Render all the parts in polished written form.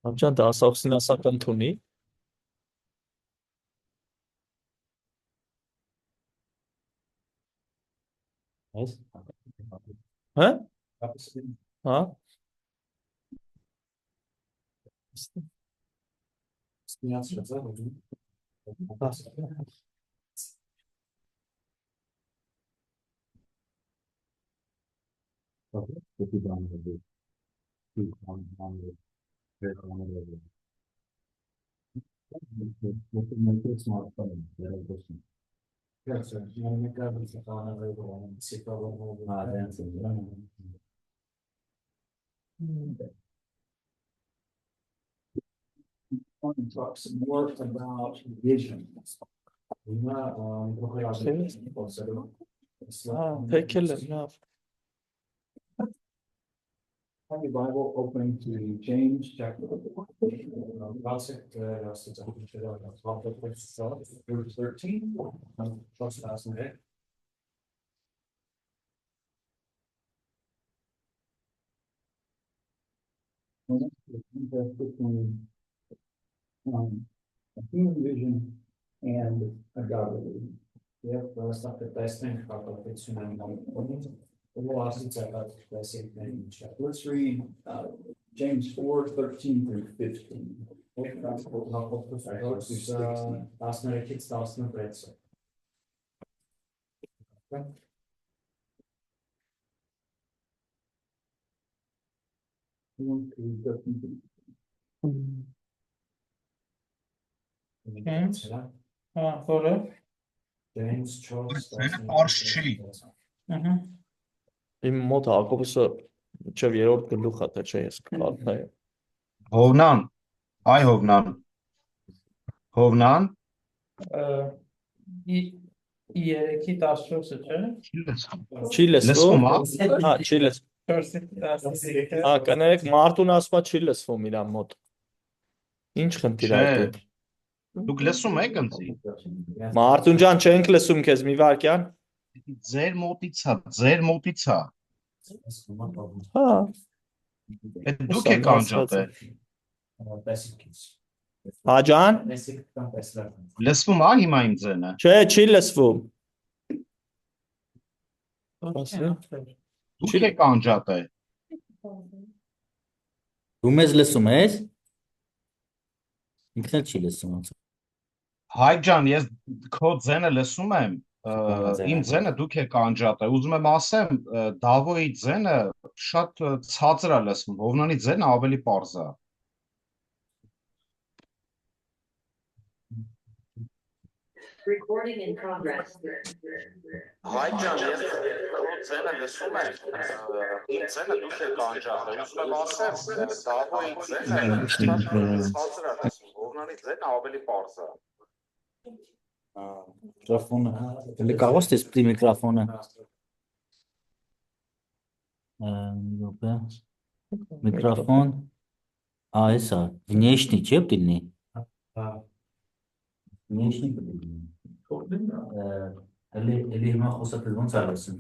Amcan da asauksina sakantuni. Ha? Ha? Talk some more about vision. Pekala, love. Have your Bible open to James chapter 13. A human vision and a godly vision. Yep, that's not the best thing about it. Let's read James 4:13 through 15. James. Որը։ James Charles. Իմ մոտ Հակոբոսը մինչև երրորդ գլուխ է, թե չէ ես կարդայեմ։ Հովնան, այ Հովնան, Երեքի 14-ը, չէ։ չի լսվում, Հա, չի լսվում։ Հա, կներեք, մարդուն ասма չի լսվում իր մոտ։ Ինչ խնդիր է այդ։ Դուք լսում եք ընձի։ Մարդուն ջան, չենք լսում քեզ մի վարքյան։ Ձեր մոտից է։ Հա։ Այդ դուք եք անջատել։ Հա ջան։ Լսվում է հիմա իմ ձենը։ Չէ, չի լսվում։ Դուք եք անջատել։ Դու մեզ լսում ես։ Ինքն էլ չի լսում։ Հայ ջան, ես քո ձենը լսում եմ, իմ ձենը դուք եք անջատել։ Ուզում եմ ասեմ, Դավոյի ձենը շատ ցածր է լսվում, Հովնանի ձենը ավելի պարզ է։ Recording in progress. Հայ ջան, ես քո ձենը լսում եմ, իմ ձենը դուք եք անջատել։ Ուզում եմ ասեմ, Դավոյի ձենը շատ ցածր է լսվում, Հովնանի ձենը ավելի պարզ է։ Микрофон. Или кого здесь при микрофоне? Микрофон. А, это внешний чеп или внешний. Или мы хотим телефон зарядим.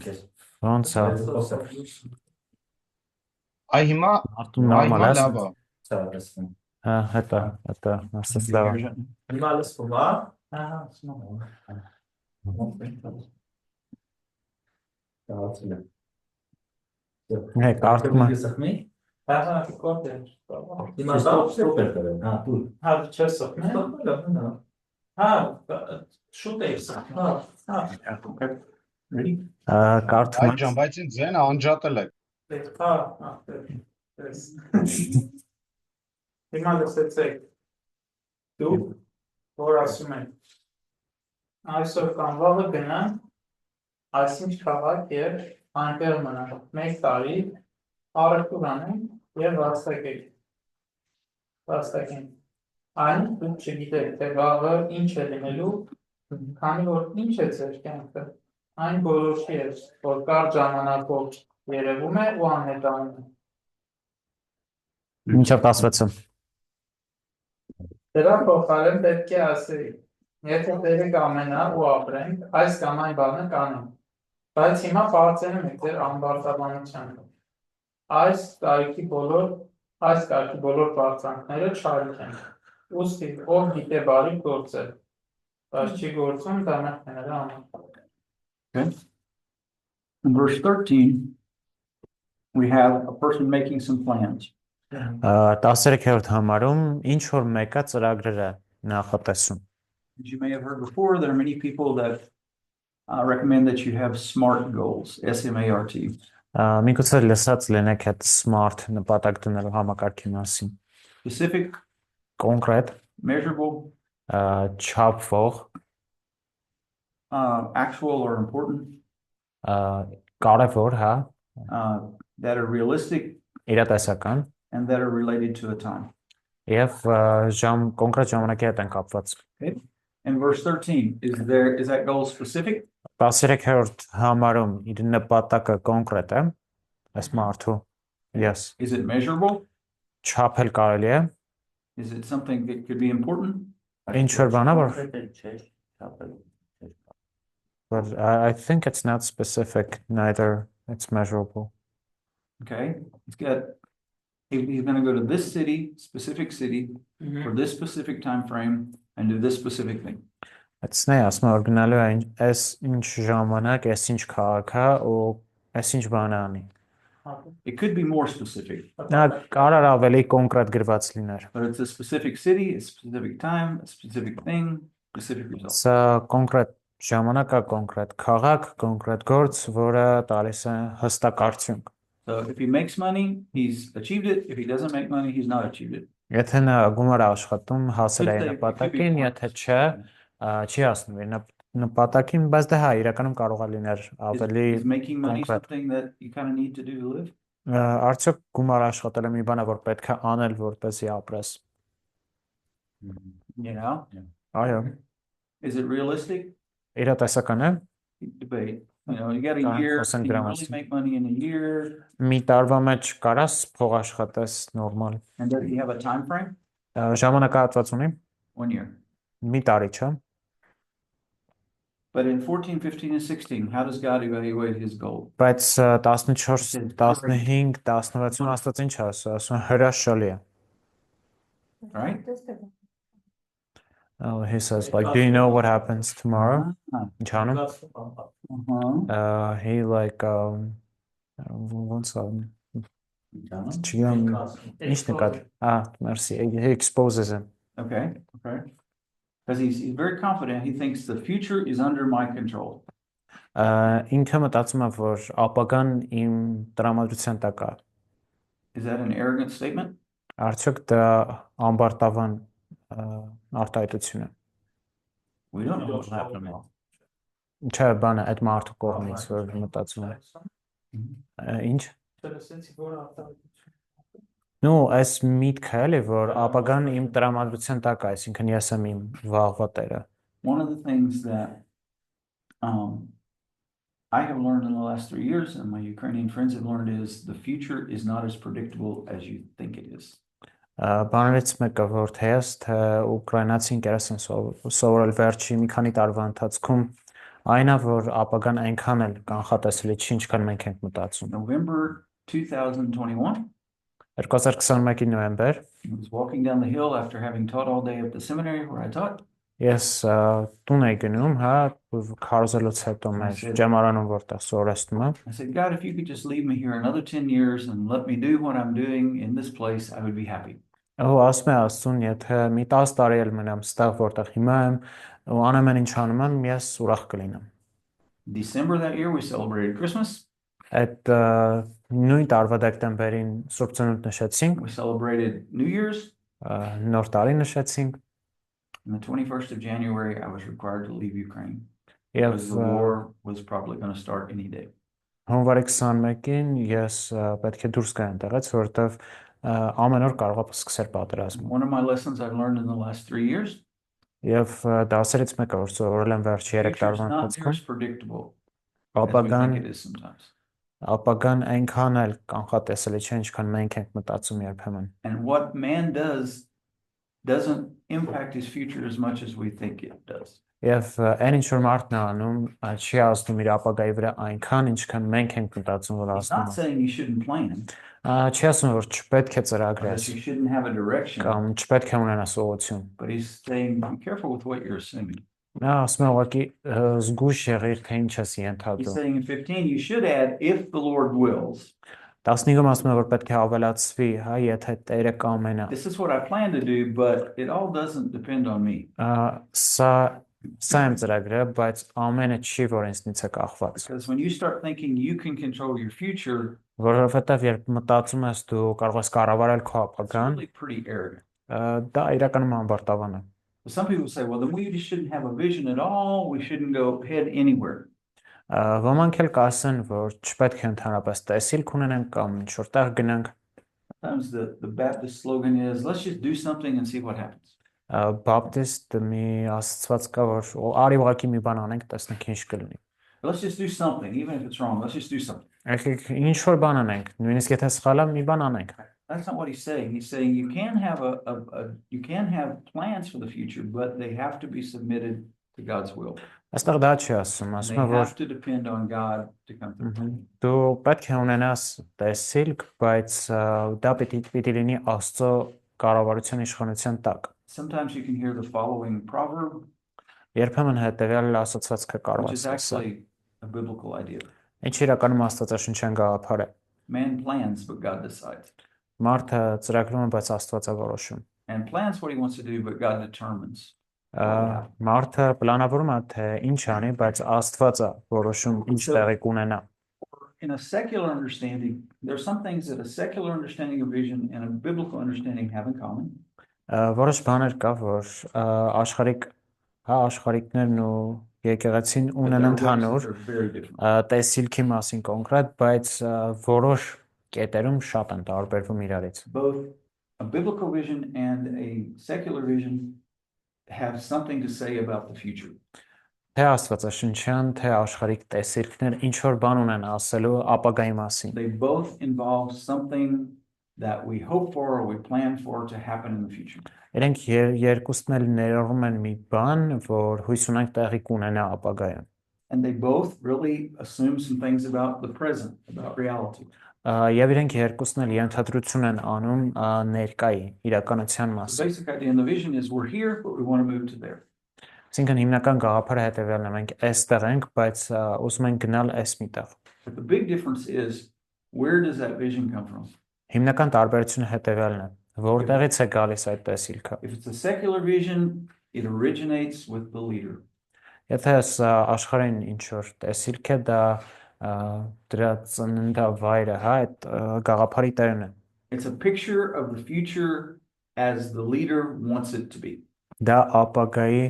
Այ հիմա նորմալ լավ է։ Зарядим. Это слава. Հիմա լսվում է։ Հե, կարդում եմ։ Հա, կորտեր։ Հիմա ստոպեր կրեմ, հա, դու։ Հա, չես սոկնել։ Հա, շուտ է սա։ Հա։ Կարդում Այ եմ։ ջան, բայց ինձ ձենը անջատել եք։ Հա, հիմա լսեցեք։ Դու որ ասում եք այսօր կամ վաղը գնան այսինչ քաղաք եւ այնտեղ մնան 1 տարի առաքուր անենք եւ վաստակենք այն դուք չգիտեք թե վաղը ինչ է լինելու քանի որ ինչ է ձեր կյանքը այն որոշի է որ կարճ ժամանակով երևում է ու անհետանում է Մինչև 16-ը։ Դրա փոխարեն պետք է ասեի եթե դերը կամենա ու ապրենք, այս կամ այն բանը կանենք, բայց հիմա պարծենում եք ձեր ամբարտավանությանը։ Այս տարիքի բոլոր այս կարգի բոլոր բարձանքները չարիք են։ Ուստի ով գիտե բարի գործել, բայց չի գործում դա մեղք է նրա համար։ Okay. In verse 13, we have a person making some plans. 13-րդ համարում ինչ որ մեկը ծրագրեր է նախատեսում։ As you may have heard before, there are many people that recommend that you have SMART goals, S-M-A-R-T. Միգուցե լսած լինեք այդ smart նպատակ դնելու համակարգի մասին։ Specific, Կոնկրետ, measurable, չափվող, actual or important, կարևոր, հա, that are realistic իրատեսական and that are related to a time. եւ կոնկրետ ժամանակի հետ են կապված։ In verse 13, is that goal specific? 13-րդ համարում իր նպատակը կոնկրետ է, այս մարդու։ Yes, Is it measurable? չափել կարելի է, Is it something that could be important? ինչ որ բան է, որ Չափել։ but I think it's not specific, neither it's measurable. Okay, he's going to go to this specific city, for this specific time frame, and do this specific thing. It's-ն է ասում որ գնալու է այս ինչ ժամանակ, այս ինչ քաղաք է ու այս ինչ բան է անի։ It could be more specific, Նա կարող ավելի կոնկրետ գրված լիներ։ but it's a specific city, a specific time, a specific thing, specific result. Սա կոնկրետ ժամանակ է, կոնկրետ քաղաք, կոնկրետ գործ, որը տալիս է հստակ արդյունք։ So if he makes money, he's achieved it. If he doesn't make money, he's not achieved it. Եթե նա գումար է աշխատում, հասել է Could they- նպատակին, եթե չէ, չի հասնում իր նպատակին, բայց դա հա իրականում կարող է լիներ ավելի Is making money concrete. something that you kind of need to do to live? արդյոք գումար աշխատելը մի բան է, որ պետք է անել, որպեսզի ապրես։ You know, Այո, is it realistic? իրատեսական է։ Debate. You know, you got a Fine, year. we'll send Can you grammars. really make money in a year? Մի տարվա մեջ կարաս փող աշխատես նորմալ։ And does he have a time frame? Ժամանակահատված ունի 1 year. մի տարի, չէ։ But in 14, 15, and 16, how does God evaluate his goal? Բայց 14, 15, 16 Աստված ինչ ասում, ասում հրաշալի է։ Right? Oh, he says like, do you know what happens tomorrow? Ինչ անում։ Uh-huh. He like ոնց անում։ Չգիտեմ, ինչ նկատ։ Merci. He exposes him. Okay. Because he's very confident. He thinks the future is under my control. Ինքը մտածում է, որ ապագան իմ տրամադրության տակ է։ Is that an arrogant statement? Արդյոք դա ամբարտավան արտահայտություն է։ We don't know what's happening. Չէ, բանը այդ մարդու կողմից որ մտածում է։ Ինչ։ Նո, այս միտքը էլի որ ապագան իմ տրամադրության տակ է, այսինքն ես եմ իմ վաղվա տերը։ One of the things that I have learned in the last 3 years, and my Ukrainian friends have learned, is the future is not as predictable as you think it is. Բանալից մեկը որ թեյս թե ուկրաինացի ինքերս են սովորել վերջի մի քանի տարվա ընթացքում այն է որ ապագան այնքան էլ կանխատեսելի չի ինչքան մենք ենք մտածում։ November 2021, 2021-ի նոյեմբեր I was walking down the hill after having taught all day at the seminary where I taught. ես տուն էի գնում, հա, քարոզելուց հետո մեր ջամարանում որտեղ սովորեցնում եմ։ I said, God, if you could just leave me here another 10 years and let me do what I'm doing in this place, I would be happy. Ու ասում եմ Աստծուն, եթե մի 10 տարի էլ մնամ ստեղ որտեղ հիմա եմ ու անեմ այն ինչ անում եմ, ես ուրախ կլինեմ։ December that year, we celebrated Christmas. Այդ նույն տարվա դեկտեմբերին Սուրբ Ծնունդ նշեցինք, We celebrated New Year's. նոր տարի նշեցինք On the 21st of January, I was required to leave Ukraine եւ because the war was probably going to start any day. հունվարի 21-ին ես պետք է դուրս գայ այնտեղից, որովհետեւ ամեն օր կարող է սկսել պատերազմը։ One of my lessons I've learned in the last 3 years, Եվ դասերից մեկը որ սովորել եմ վերջի 3 future's տարվա not near ընթացքում, as predictable as we ապագան think it is sometimes. ապագան այնքան էլ կանխատեսելի չէ, ինչքան մենք ենք մտածում երբեմն։ And what man does doesn't impact his future as much as we think it does. Եվ այն ինչ որ մարդն է անում, չի ազդում իր ապագայի վրա այնքան, ինչքան մենք ենք մտածում, որ He's not ազդում է։ saying you shouldn't plan. Չի ասում որ չպետք է or ծրագրես that you shouldn't have a direction, կամ չպետք է ունենաս ուղղություն։ but he's saying, be careful with what you're assuming. Նա ասում է ուղղակի զգույշ եղիր թե ինչ ես He's ենթադրում։ saying in 15, you should add, if the Lord wills. 15-ում ասում է որ պետք է ավելացվի, հա, եթե Տերը կամենա։ This is what I plan to do, but it all doesn't depend on me. Սա եմ ծրագրը, բայց ամենը չի որ ինձնից է կախված։ Because when you start thinking you can control your future, Որովհետև երբ մտածում ես դու կարող ես կառավարել քո it's ապագան, really pretty arrogant. դա իրականում ամբարտավան է։ But some people say, well, then we just shouldn't have a vision at all. We shouldn't go head anywhere. Ոմանք էլ կասեն, որ չպետք է ընդհանրապես տեսիլք ունենանք կամ ինչ որտեղ գնանք։ Sometimes the Baptist slogan is, let's just do something and see what happens. Բապտիստ մի ասացված կա, որ արի ուղղակի մի բան անենք, տեսնենք ինչ կլինի։ Let's just do something, even if it's wrong. Let's just do something. Եկեք ինչ որ բան անենք, նույնիսկ եթե սխալ է, մի բան անենք։ That's not what he's saying. He's saying you can have you can have plans for the future, but they have to be submitted to God's will. Այստեղ դա չի ասում, They ասում է որ have to depend on God to come through. դու պետք է ունենաս տեսիլք, բայց դա պիտի լինի Աստծո կառավարության իշխանության տակ։ Sometimes you can hear the following proverb, Երբեմն հետևյալ ասացվածքը կարող which is է ասել, actually a biblical idea. ինչ իրականում Աստվածաշնչյան գաղափար է։ Man plans, but God decides. Մարդը ծրագրում է, բայց Աստված է որոշում։ And plans what he wants to do, but God determines. Մարդը պլանավորում է թե ինչ անի, բայց Աստված է որոշում ինչ տեղի կունենա։ In a secular understanding, there are some things that a secular understanding of vision and a biblical understanding have in common. Որոշ բաներ կա, որ աշխարհիկներն ու եկեղեցին But ունեն their ընդհանուր ways are very different. տեսիլքի մասին կոնկրետ, բայց որոշ կետերում շատ են տարբերվում իրարից։ Both a biblical vision and a secular vision have something to say about the future. Թե Աստվածաշնչյան, թե աշխարհիկ տեսիլքներ ինչ որ բան ունեն ասելու ապագայի մասին։ They both involve something that we hope for or we plan for to happen in the future. Իրենք երկուսն էլ ներառում են մի բան, որ հույս ունենք տեղի կունենա ապագայում։ And they both really assume some things about the present, about reality. Եվ իրենք երկուսն էլ ենթադրություն են անում ներկայի իրականության The մասին։ basic idea in the vision is we're here, but we want to move to there. Այսինքն հիմնական գաղափարը հետևյալն է, մենք այստեղ ենք, բայց ուզում ենք գնալ այս միտեղ։ But the big difference is where does that vision come from? Հիմնական տարբերությունը հետևյալն է, որտեղից է գալիս այդ տեսիլքը։ If it's a secular vision, it originates with the leader. Եթե աշխարհին ինչ որ տեսիլք է, դա դրա ծննդավայրը, հա, այդ գաղափարի տերն է։ It's a picture of the future as the leader wants it to be. Դա ապագայի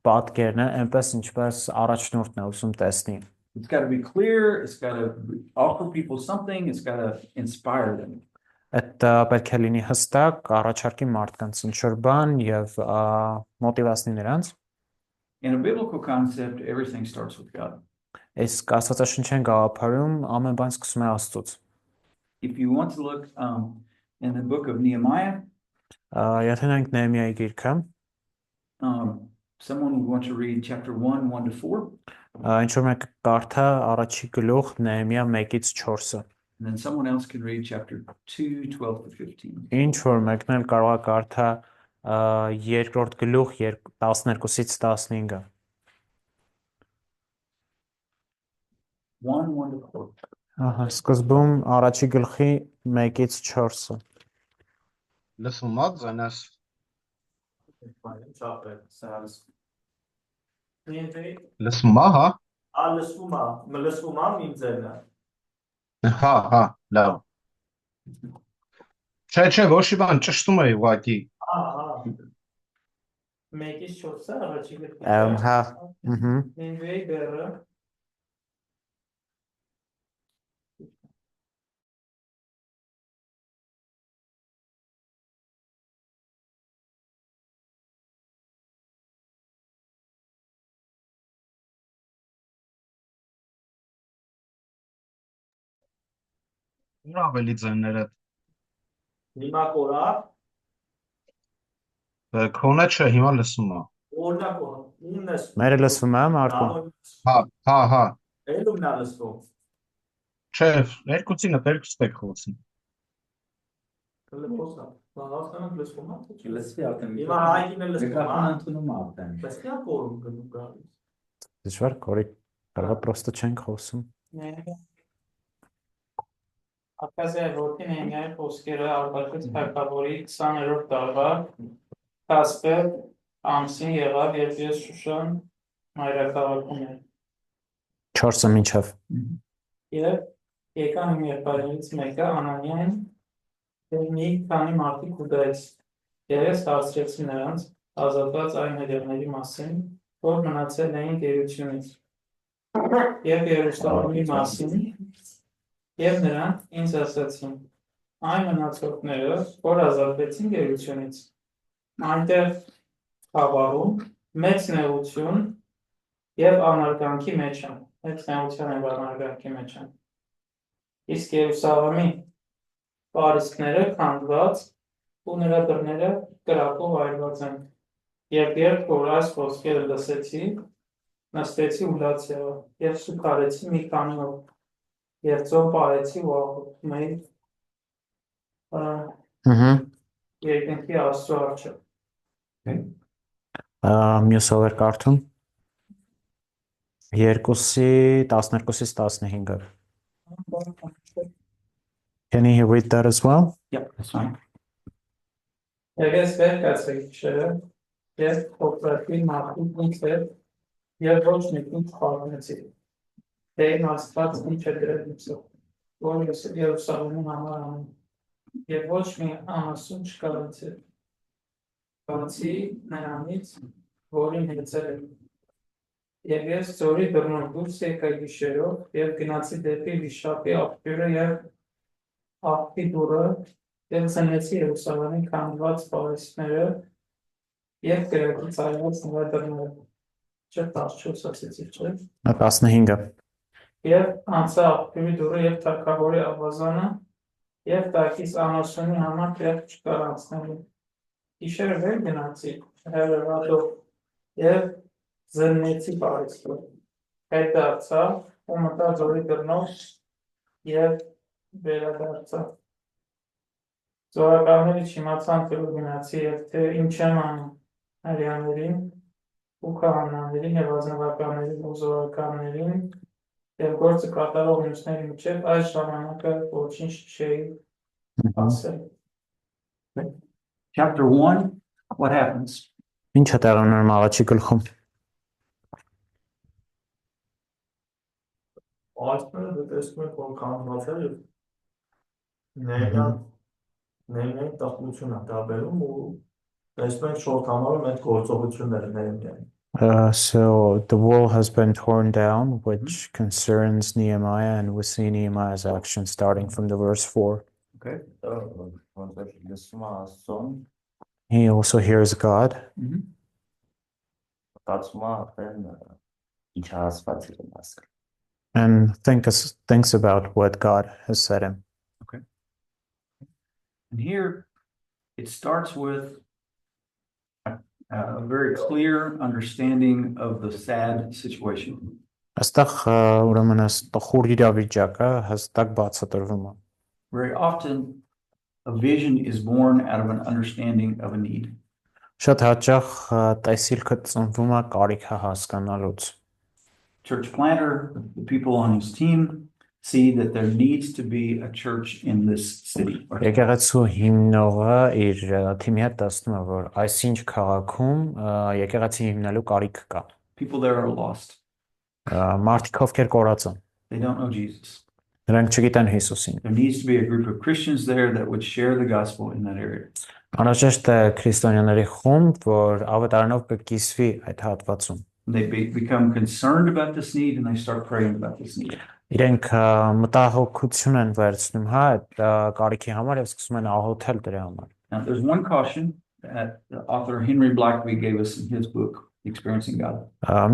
պատկերն է, այնպես ինչպես առաջնորդն է ուզում տեսնի։ It's got to be clear, it's got to offer people something, it's got to inspire them. Այդ պետք է լինի հստակ, առաջարկի մարդկանց ինչ որ բան եւ մոտիվացնի նրանց։ In a biblical concept, everything starts with God. Իսկ Աստվածաշնչյան գաղափարում ամեն բան սկսում է Աստծուց։ If you want to look in the book of Nehemiah, Եթե նայենք Նեհեմիայի գիրքը, someone would want to read chapter 1, 1 to 4, ինչ որ մեկ կարդա առաջի գլուխ Նեհեմիա 1-ից 4-ը։ and then someone else can read chapter 2, 12 to 15. Ինչ որ մեկն էլ կարող է կարդա երկրորդ գլուխ 12-ից 15-ը։ 1, 1 to 4. Ահա, սկզբում առաջի գլխի 1-ից 4-ը։ Լսում ա ձենես։ Լսում ա, հա։ Լսում ա ինձենը։ Հա, լավ։ Չէ, ոչ մի բան ճշտում էի ուղղակի։ Ահա։ 1-ից 4-ը առաջի գլխի։ Հա, ըհը։ Նինվեի բեռը։ Ուր ավելի ձենները։ Հիմա կորա, Քոնը չէ, հիմա լսում ա։ օրինակ կորա։ Իննս։ Մերը լսվում է Մարկոն։ Հա։ Էլումնա լսվում։ Չէ, երկուսինը երկուստ եք խոսում։ Լսկոսա։ Հասկանանք լսկոմա։ Լսվի արդեն։ Հիմա հայկին էլ լսկոմա։ Միկրոֆոնը ընդունում է արդեն։ Բայց նա կորում գնում գալիս։ Դժվար կորի կարողա պրոստը չենք խոսում։ Ակազիայի որդին Էնիայի խոսքերը Արտաշես թագավորի 20-րդ տարվա Կասպեր ամսին եղավ, երբ ես Շուշան մայրաքաղաքում էր։ 4-ը մինչև Եվ եկան իմ եղբայրներից մեկը Անանիային և մի քանի մարդիկ ուդայից, և ես հարցրեցի նրանց ազատված այն հրեաների մասին, որ մնացել էին գերությունից, և Երուսաղեմի մասին, և նրանք ինձ ասացին. այն մնացորդները, որ ազատվեցին գերությունից, այնտեղ խավարում մեծ նեղություն և անարգանքի մեջ են, մեծ նեղության և անարգանքի մեջ են, իսկ Երուսաղեմի պարիսպները քանդված ու նրա դռները կրակով այրված են, և երբ որ այս խոսքերը լսեցի, նստեցի ու լաց եղա, և սուգարեցի մի քանի օր, և ծով պահեցի ու աղոթում էի երկնքի Աստծու առջև։ Մյուս ով էր կարդում 2:12-ից 15-ը Can you read that as well? Yep, that's fine. Եվ ես վեր կացրի գիշերը, ես փոքրացի մարդուց ինձ հետ, և ոչ մեկին չխառնեցի, թե իմ Աստված ինչ է դրել ինձով, որ ես Երուսաղեմի համար անեմ, և ոչ մի անասուն չկարեցի, բացի նրանից, որին հեծել եմ, և ես ձորի դռնով դուրս եկա գիշերով, և գնացի դեպի վիշապի աղբյուրը և աղբի դուռը, և ծնեցի Երուսաղեմի քանդված պարիսպները և կրակից այրված նրա դռները, չէ 14 ասեցի, չէ, 15-ը և անցա աղբյուրի դուռը և թագավորի ավազանը և տակից անասունի համար տեղ չկար անցնելու, գիշերը վեր գնացի հեռևատով և զննեցի պարիսպը, հետ դարձա ու մտա ձորի դռնով և վերադարձա։ Զորակալները չիմացան, թե ուր գնացի և թե ինչ եմ անում հրեաներին ու քահանաներին և ազնվականներին ու զորակալներին և գործը կատարող մյուսների միջև այս ժամանակը ոչինչ չէի ասել։ Chapter 1, what happens? Ինչ է տեղի ունենում առաջի գլխում Այսպես դե տեսնում եք որ կանված է եւ նեյան տախտություն է դաբերում ու տեսնում եք շորտ համարում այդ գործողությունները նեյան So the wall has been torn down, which concerns Nehemiah, and we see Nehemiah's action starting from the verse 4. Okay. Ոնց լսում է Աստծուն, He also hears God, մտածում է արդեն ինչ ասված է ասել։ and thinks about what God has said him. And here it starts with a very clear understanding of the sad situation. Այստեղ ուրեմն այս տխուր իրավիճակը հստակ բացատրվում է։ Very often a vision is born out of an understanding of a need. Շատ հաճախ տեսիլքը ծնվում է կարիքը հասկանալուց։ Church planter, the people on his team see that there needs to be a church in this city. Եկեղեցու հիմնողը իր թիմի հետ տեսնում է, որ այսինչ քաղաքում եկեղեցի հիմնելու կարիք կա։ People there are lost. Մարդիկ ովքեր կորած են, They don't know Jesus. նրանք չգիտեն Հիսուսին։ There needs to be a group of Christians there that would share the gospel in that area. Անհրաժեշտ է քրիստոնյաների խումբ, որ ավետարանով կկիսվի այդ հատվածում։ They become concerned about this need and they start praying about this need. Իրենք մտահոգություն են վերցնում, հա, այդ կարիքի համար եւ սկսում են աղոթել դրա համար։ Now, there's one caution that the author Henry Blackaby gave us in his book, Experiencing God.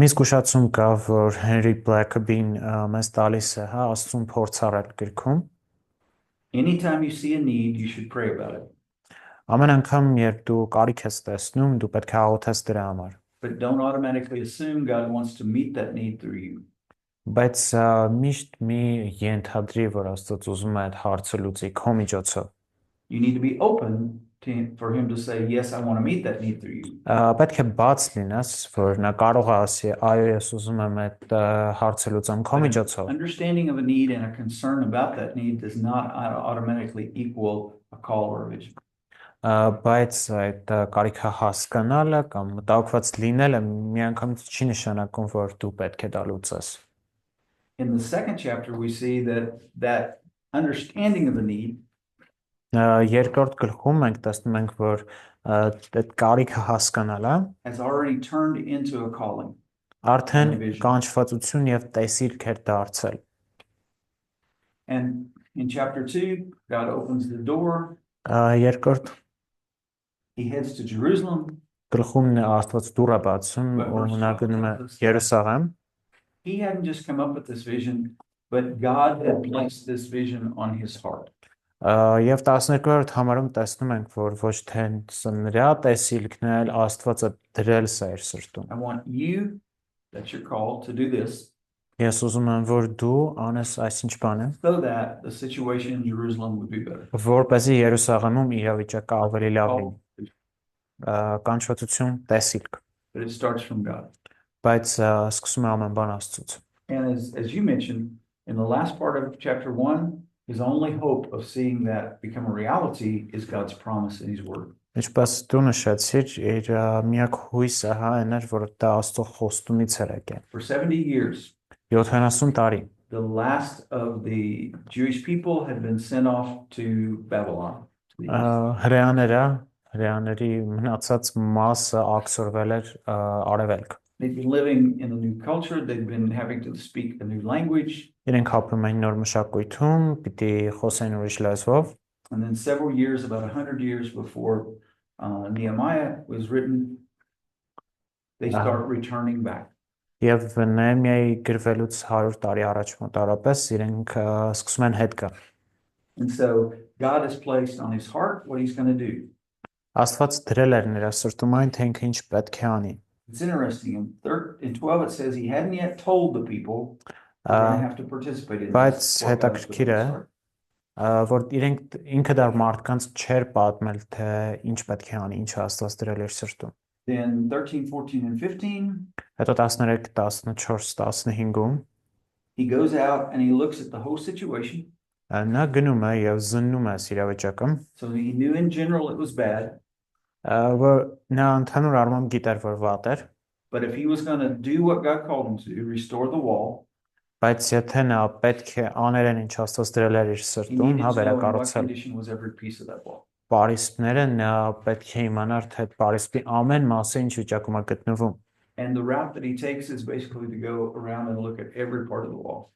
Մի զգուշացում կա, որ Henry Blackaby-ն մեզ տալիս է, հա, Աստծուն փորձառել գրքում։ Anytime you see a need, you should pray about it. Ամեն անգամ, երբ դու կարիք ես տեսնում, դու պետք է աղոթես դրա համար։ But don't automatically assume God wants to meet that need through you. Բայց միշտ մի ենթադրի, որ Աստված ուզում է այդ հարցը լուծի քո միջոցով։ you need to be open for him to say, yes, I want to meet that need through you. Պետք է բաց լինես, որ նա կարող է ասի, այո, ես ուզում եմ այդ հարցը լուծեմ քո միջոցով։ Understanding of a need and a concern about that need does not automatically equal a call or a vision. Բայց այդ կարիքը հասկանալը կամ մտահոգված լինելը միանգամից չի նշանակում, որ դու պետք է դա լուծես։ In the second chapter, we see that understanding of the need Երկրորդ գլխում մենք տեսնում ենք, որ այդ կարիքը հասկանալը has already turned into a calling. արդեն կանչվածություն եւ տեսիլք էր դարձել։ And in chapter 2, God opens the door. Երկրորդ He heads to Jerusalem. գլխում Աստված դուռ է բացում ու նա գնում է Երուսաղեմ։ He hadn't just come up with this vision, but God had placed this vision on his heart. Եվ 12-րդ համարում տեսնում ենք, որ ոչ թե նրա տեսիլքն էլ Աստվածը դրել սա իր սրտում։ I want you, that's your call, to do this Ես ուզում եմ, որ դու անես այսինչ բանը, so that the situation in Jerusalem would be better. որպեսզի Երուսաղեմում իրավիճակը ավելի լավ լինի։ Կանչվածություն, տեսիլք, But it starts from God. բայց սկսում է ամեն բան Աստծուց։ And as you mentioned, in the last part of chapter 1, his only hope of seeing that become a reality is God's promise in his word. Ինչպես դու նշեցիր, իր միակ հույսը այն էր, որ դա Աստծո խոստումից էր եկել։ For 70 years, 70 տարի the last of the Jewish people had been sent off to Babylon. to the east. հրեաների մնացած մասը ակսորվել էր արևելք։ They'd been living in a new culture. They'd been having to speak a new language. Իրենք ապրում էին նոր մշակույթում, պիտի խոսեն ուրիշ լեզվով։ And then several years, about 100 years before Nehemiah was written, they start returning back. Եվ Նեհեմիայի գրվելուց 100 տարի առաջ մոտարապես իրենք սկսում են հետ գալ։ And so God has placed on his heart what he's going to do. Աստված դրել էր նրա սրտում այն, թե ինքը ինչ պետք է անի։ It's interesting. In 12 it says he hadn't yet told the people they're going to have to participate in Բայց this. What God has put in հետաքրքիր է, his heart. որ իրենք ինքը դեռ մարդկանց չէր պատմել, թե ինչ պետք է անի, ինչ Աստված դրել իր սրտում։ Then 13, 14, and 15, Հետո 13, 14, 15-ում he goes out and he looks at the whole situation. նա գնում է եւ զննում է իրավիճակը, So he knew in general it was bad, որ նա ընդհանուր առմամբ գիտեր, որ վատ էր, but if he was going to do what God called him to, restore the wall, բայց եթե նա պետք է աներ այն, ինչ Աստված դրել էր իր he սրտում, needed հա to know in what վերակառուցել condition was every piece of that wall. Պարիսպները, նա պետք է իմանար, թե պարիսպի ամեն մասը ինչ վիճակում է գտնվում։ And the route that he takes is basically to go around and look at every part of the wall.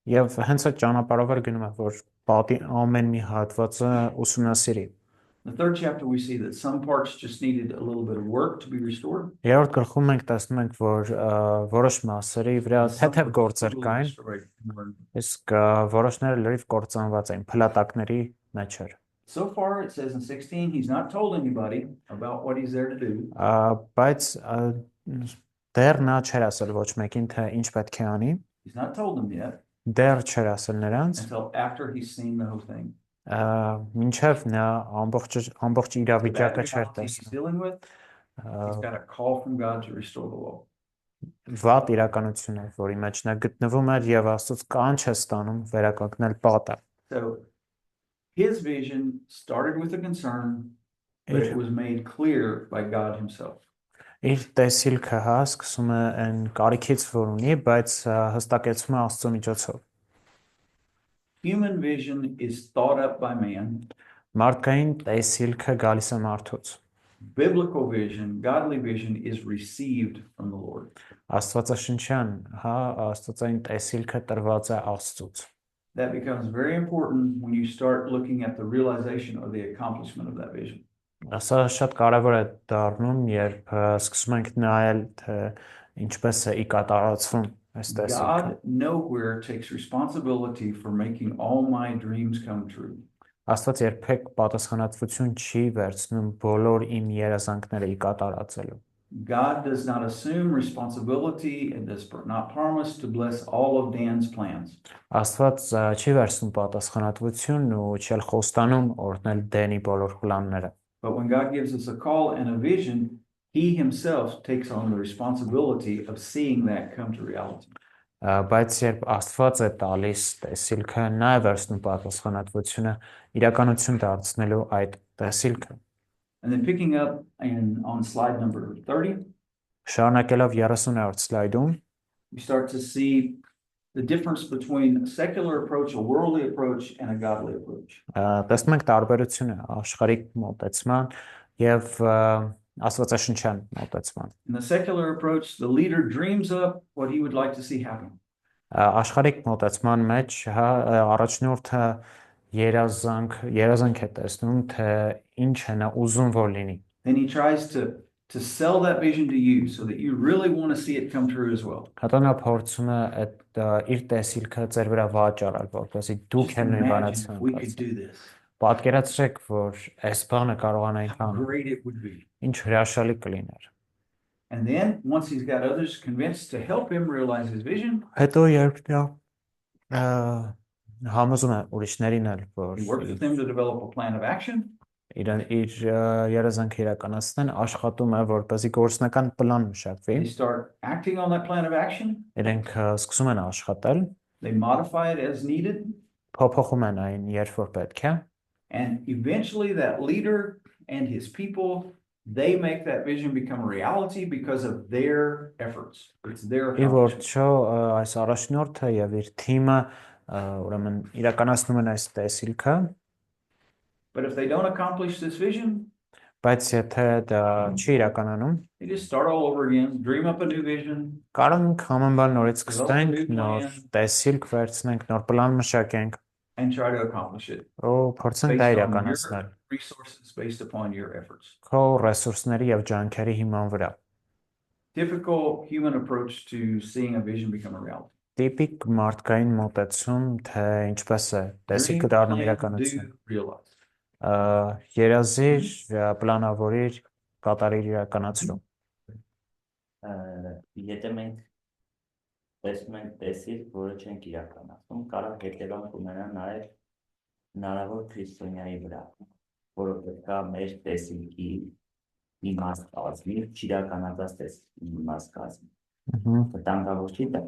Եվ հենց այդ ճանապարհով էր գնում է, որ պատի ամեն մի հատվածը ուսումնասիրի։ In the third chapter, we see that some parts just needed a little bit of work to be restored. Երրորդ գլխում մենք տեսնում ենք, որ որոշ մասերի վրա թեթև գործեր կային, իսկ որոշները լրիվ կործանված էին, փլատակների մեջ էր։ So far, it says in 16, he's not told anybody about what he's there to do. Բայց դեռ նա չէր ասել ոչ մեկին, թե ինչ պետք է անի, He's not told them yet դեռ չէր ասել նրանց, until after he's seen the whole thing. մինչև նա ամբողջ The իրավիճակը bad չէր reality he's տեսնում։ dealing with, he's got a call from God to restore the wall. Վատ իրականությունը, որի մեջ նա գտնվում էր եւ Աստծոց կանչ է ստանում վերականգնել պատը։ So his vision started with a concern, but it was made clear by God himself. Իր տեսիլքը հա սկսում է այն կարիքից, որ ունի, բայց հստակեցվում է Աստծո միջոցով։ Human vision is thought up by man. Մարդկային տեսիլքը գալիս է մարդուց։ Biblical vision, godly vision is received from the Lord. Աստվածաշնչյան, հա, Աստծային տեսիլքը տրված է Աստծուց։ That becomes very important when you start looking at the realization or the accomplishment of that vision. Սա շատ կարևոր է դառնում, երբ սկսում ենք նայել, թե ինչպես է ի կատարածվում այս տեսիլքը։ God nowhere takes responsibility for making all my dreams come true. Աստված երբեք պատասխանատվություն չի վերցնում բոլոր իմ երազանքները ի կատարածելու։ God does not assume responsibility and does not promise to bless all of Dan's plans. Աստված չի վերցնում պատասխանատվությունն ու չի խոստանում օրհնել Դենի բոլոր պլանները։ But when God gives us a call and a vision, he himself takes on the responsibility of seeing that come to reality. Բայց երբ Աստված է տալիս տեսիլքը, նա է վերցնում պատասխանատվությունը իրականություն դարձնելու այդ տեսիլքը։ And then picking up on slide number 30, Շարունակելով 30-րդ սլայդում we start to see the difference between a secular approach, a worldly approach, and a godly approach. տեսնում ենք տարբերությունը աշխարհիկ մոտեցման եւ աստվածաշնչյան մոտեցման։ In the secular approach, the leader dreams up what he would like to see happen. Աշխարհիկ մոտեցման մեջ առաջնորդը երազանք է տեսնում, թե ինչ է նա ուզում որ լինի։ Then he tries to sell that vision to you so that you really want to see it come true as well. Հետո նա փորձում է այդ իր տեսիլքը ձեր վրա վաճառել, որպեսզի դուք Just էլ նույն բանը imagine if we could do this. պատկերացրեք, որ այս բանը կարողանայինք How անել, great it would be. ինչ հրաշալի կլիներ։ And then once he's got others convinced to help him realize his vision, Հետո երբ նա համոզում է ուրիշներին էլ, որ he works with them to develop a plan of action. իր երազանքը իրականացնեն, աշխատում է, որպեսզի գործնական պլան մշակվի։ They start acting on that plan of action. Իրենք սկսում են աշխատել, They modify it as needed. փոփոխում են այն, երբ որ պետք է, And eventually that leader and his people, they make that vision become a reality because of their efforts. It's their ի accomplishment. վերջո այս առաջնորդը եւ իր թիմը ուրեմն իրականացնում են այս տեսիլքը, But if they don't accomplish this vision, բայց եթե դա չի իրականանում, they just start all over again, dream up a new vision, կարող ենք համեմալ նորից սկսենք, նոր տեսիլք վերցնենք, նոր պլան մշակենք and try to accomplish it ու փորձենք դա based on իրականացնել your resources, based upon your efforts. քո ռեսուրսների եւ ջանքերի հիման վրա։ Typical human approach to seeing a vision become a reality. Տիպիկ մարդկային մոտեցում, թե ինչպես է տեսիլքը Dream, դառնում plan, իրականություն։ do, realize. Երազիր, պլանավորիր, կատարիր իրականացրու։ Եթե մենք տեսնում ենք տեսիլ, որը չենք իրականացնում, կարող հետևանք ունենա նաև հնարավոր քրիստոնյայի վրա, որը պետք է մեր տեսիլքի իմաստ կազմի, չիրականացած տեսիլքի իմաստ կազմի։ Վտանգավոր չի դա։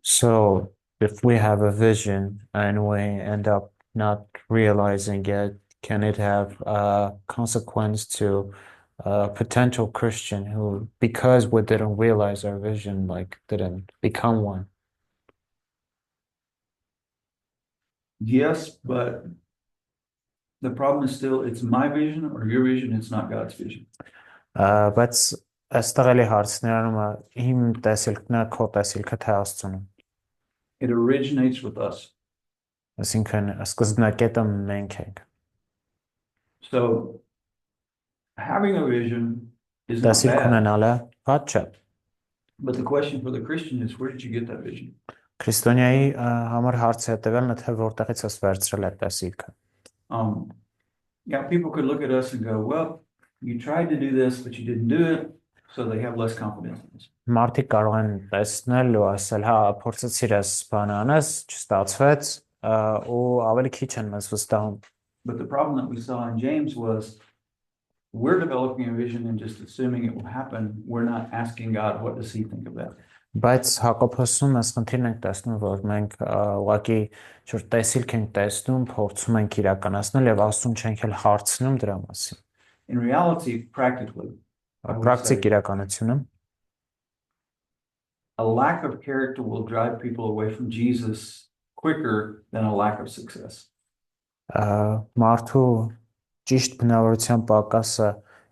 So if we have a vision and we end up not realizing it, can it have a consequence to a potential Christian who, because we didn't realize our vision, like didn't become one? Yes, but the problem is still it's my vision or your vision, it's not God's vision. Բայց այստեղ էլի հարցն նրանում է իմ տեսիլքն է, քո տեսիլքը թե Աստծուն։ It originates with us. Այսինքն սկզբնակետը մենք ենք։ So having a vision is not Տեսիլք bad, ունենալը վատ չէ։ but the question for the Christian is where did you get that vision? Քրիստոնյայի համար հարցը հետևելն է, թե որտեղից ես վերցրել այդ տեսիլքը։ Yeah, people could look at us and go, well, you tried to do this, but you didn't do it, so they have less confidence in us. Մարդիկ կարող են տեսնել ու ասել, հա, փորձեցիր այս բանը անես, չստացվեց, ու ավելի քիչ են մեզ վստահում։ But the problem that we saw in James was we're developing a vision and just assuming it will happen. We're not asking God, what does he think of that? Բայց Հակոբոսում այս խնդիրն ենք տեսնում, որ մենք ուղղակի շուտ տեսիլք ենք տեսնում, փորձում ենք իրականացնել եւ Աստծուն չենք էլ հարցնում դրա մասին։ In reality, practically, I would Պրակտիկ say, իրականությունը a lack of character will drive people away from Jesus quicker than a lack of success. Մարդու ճիշտ բնավորության պակասը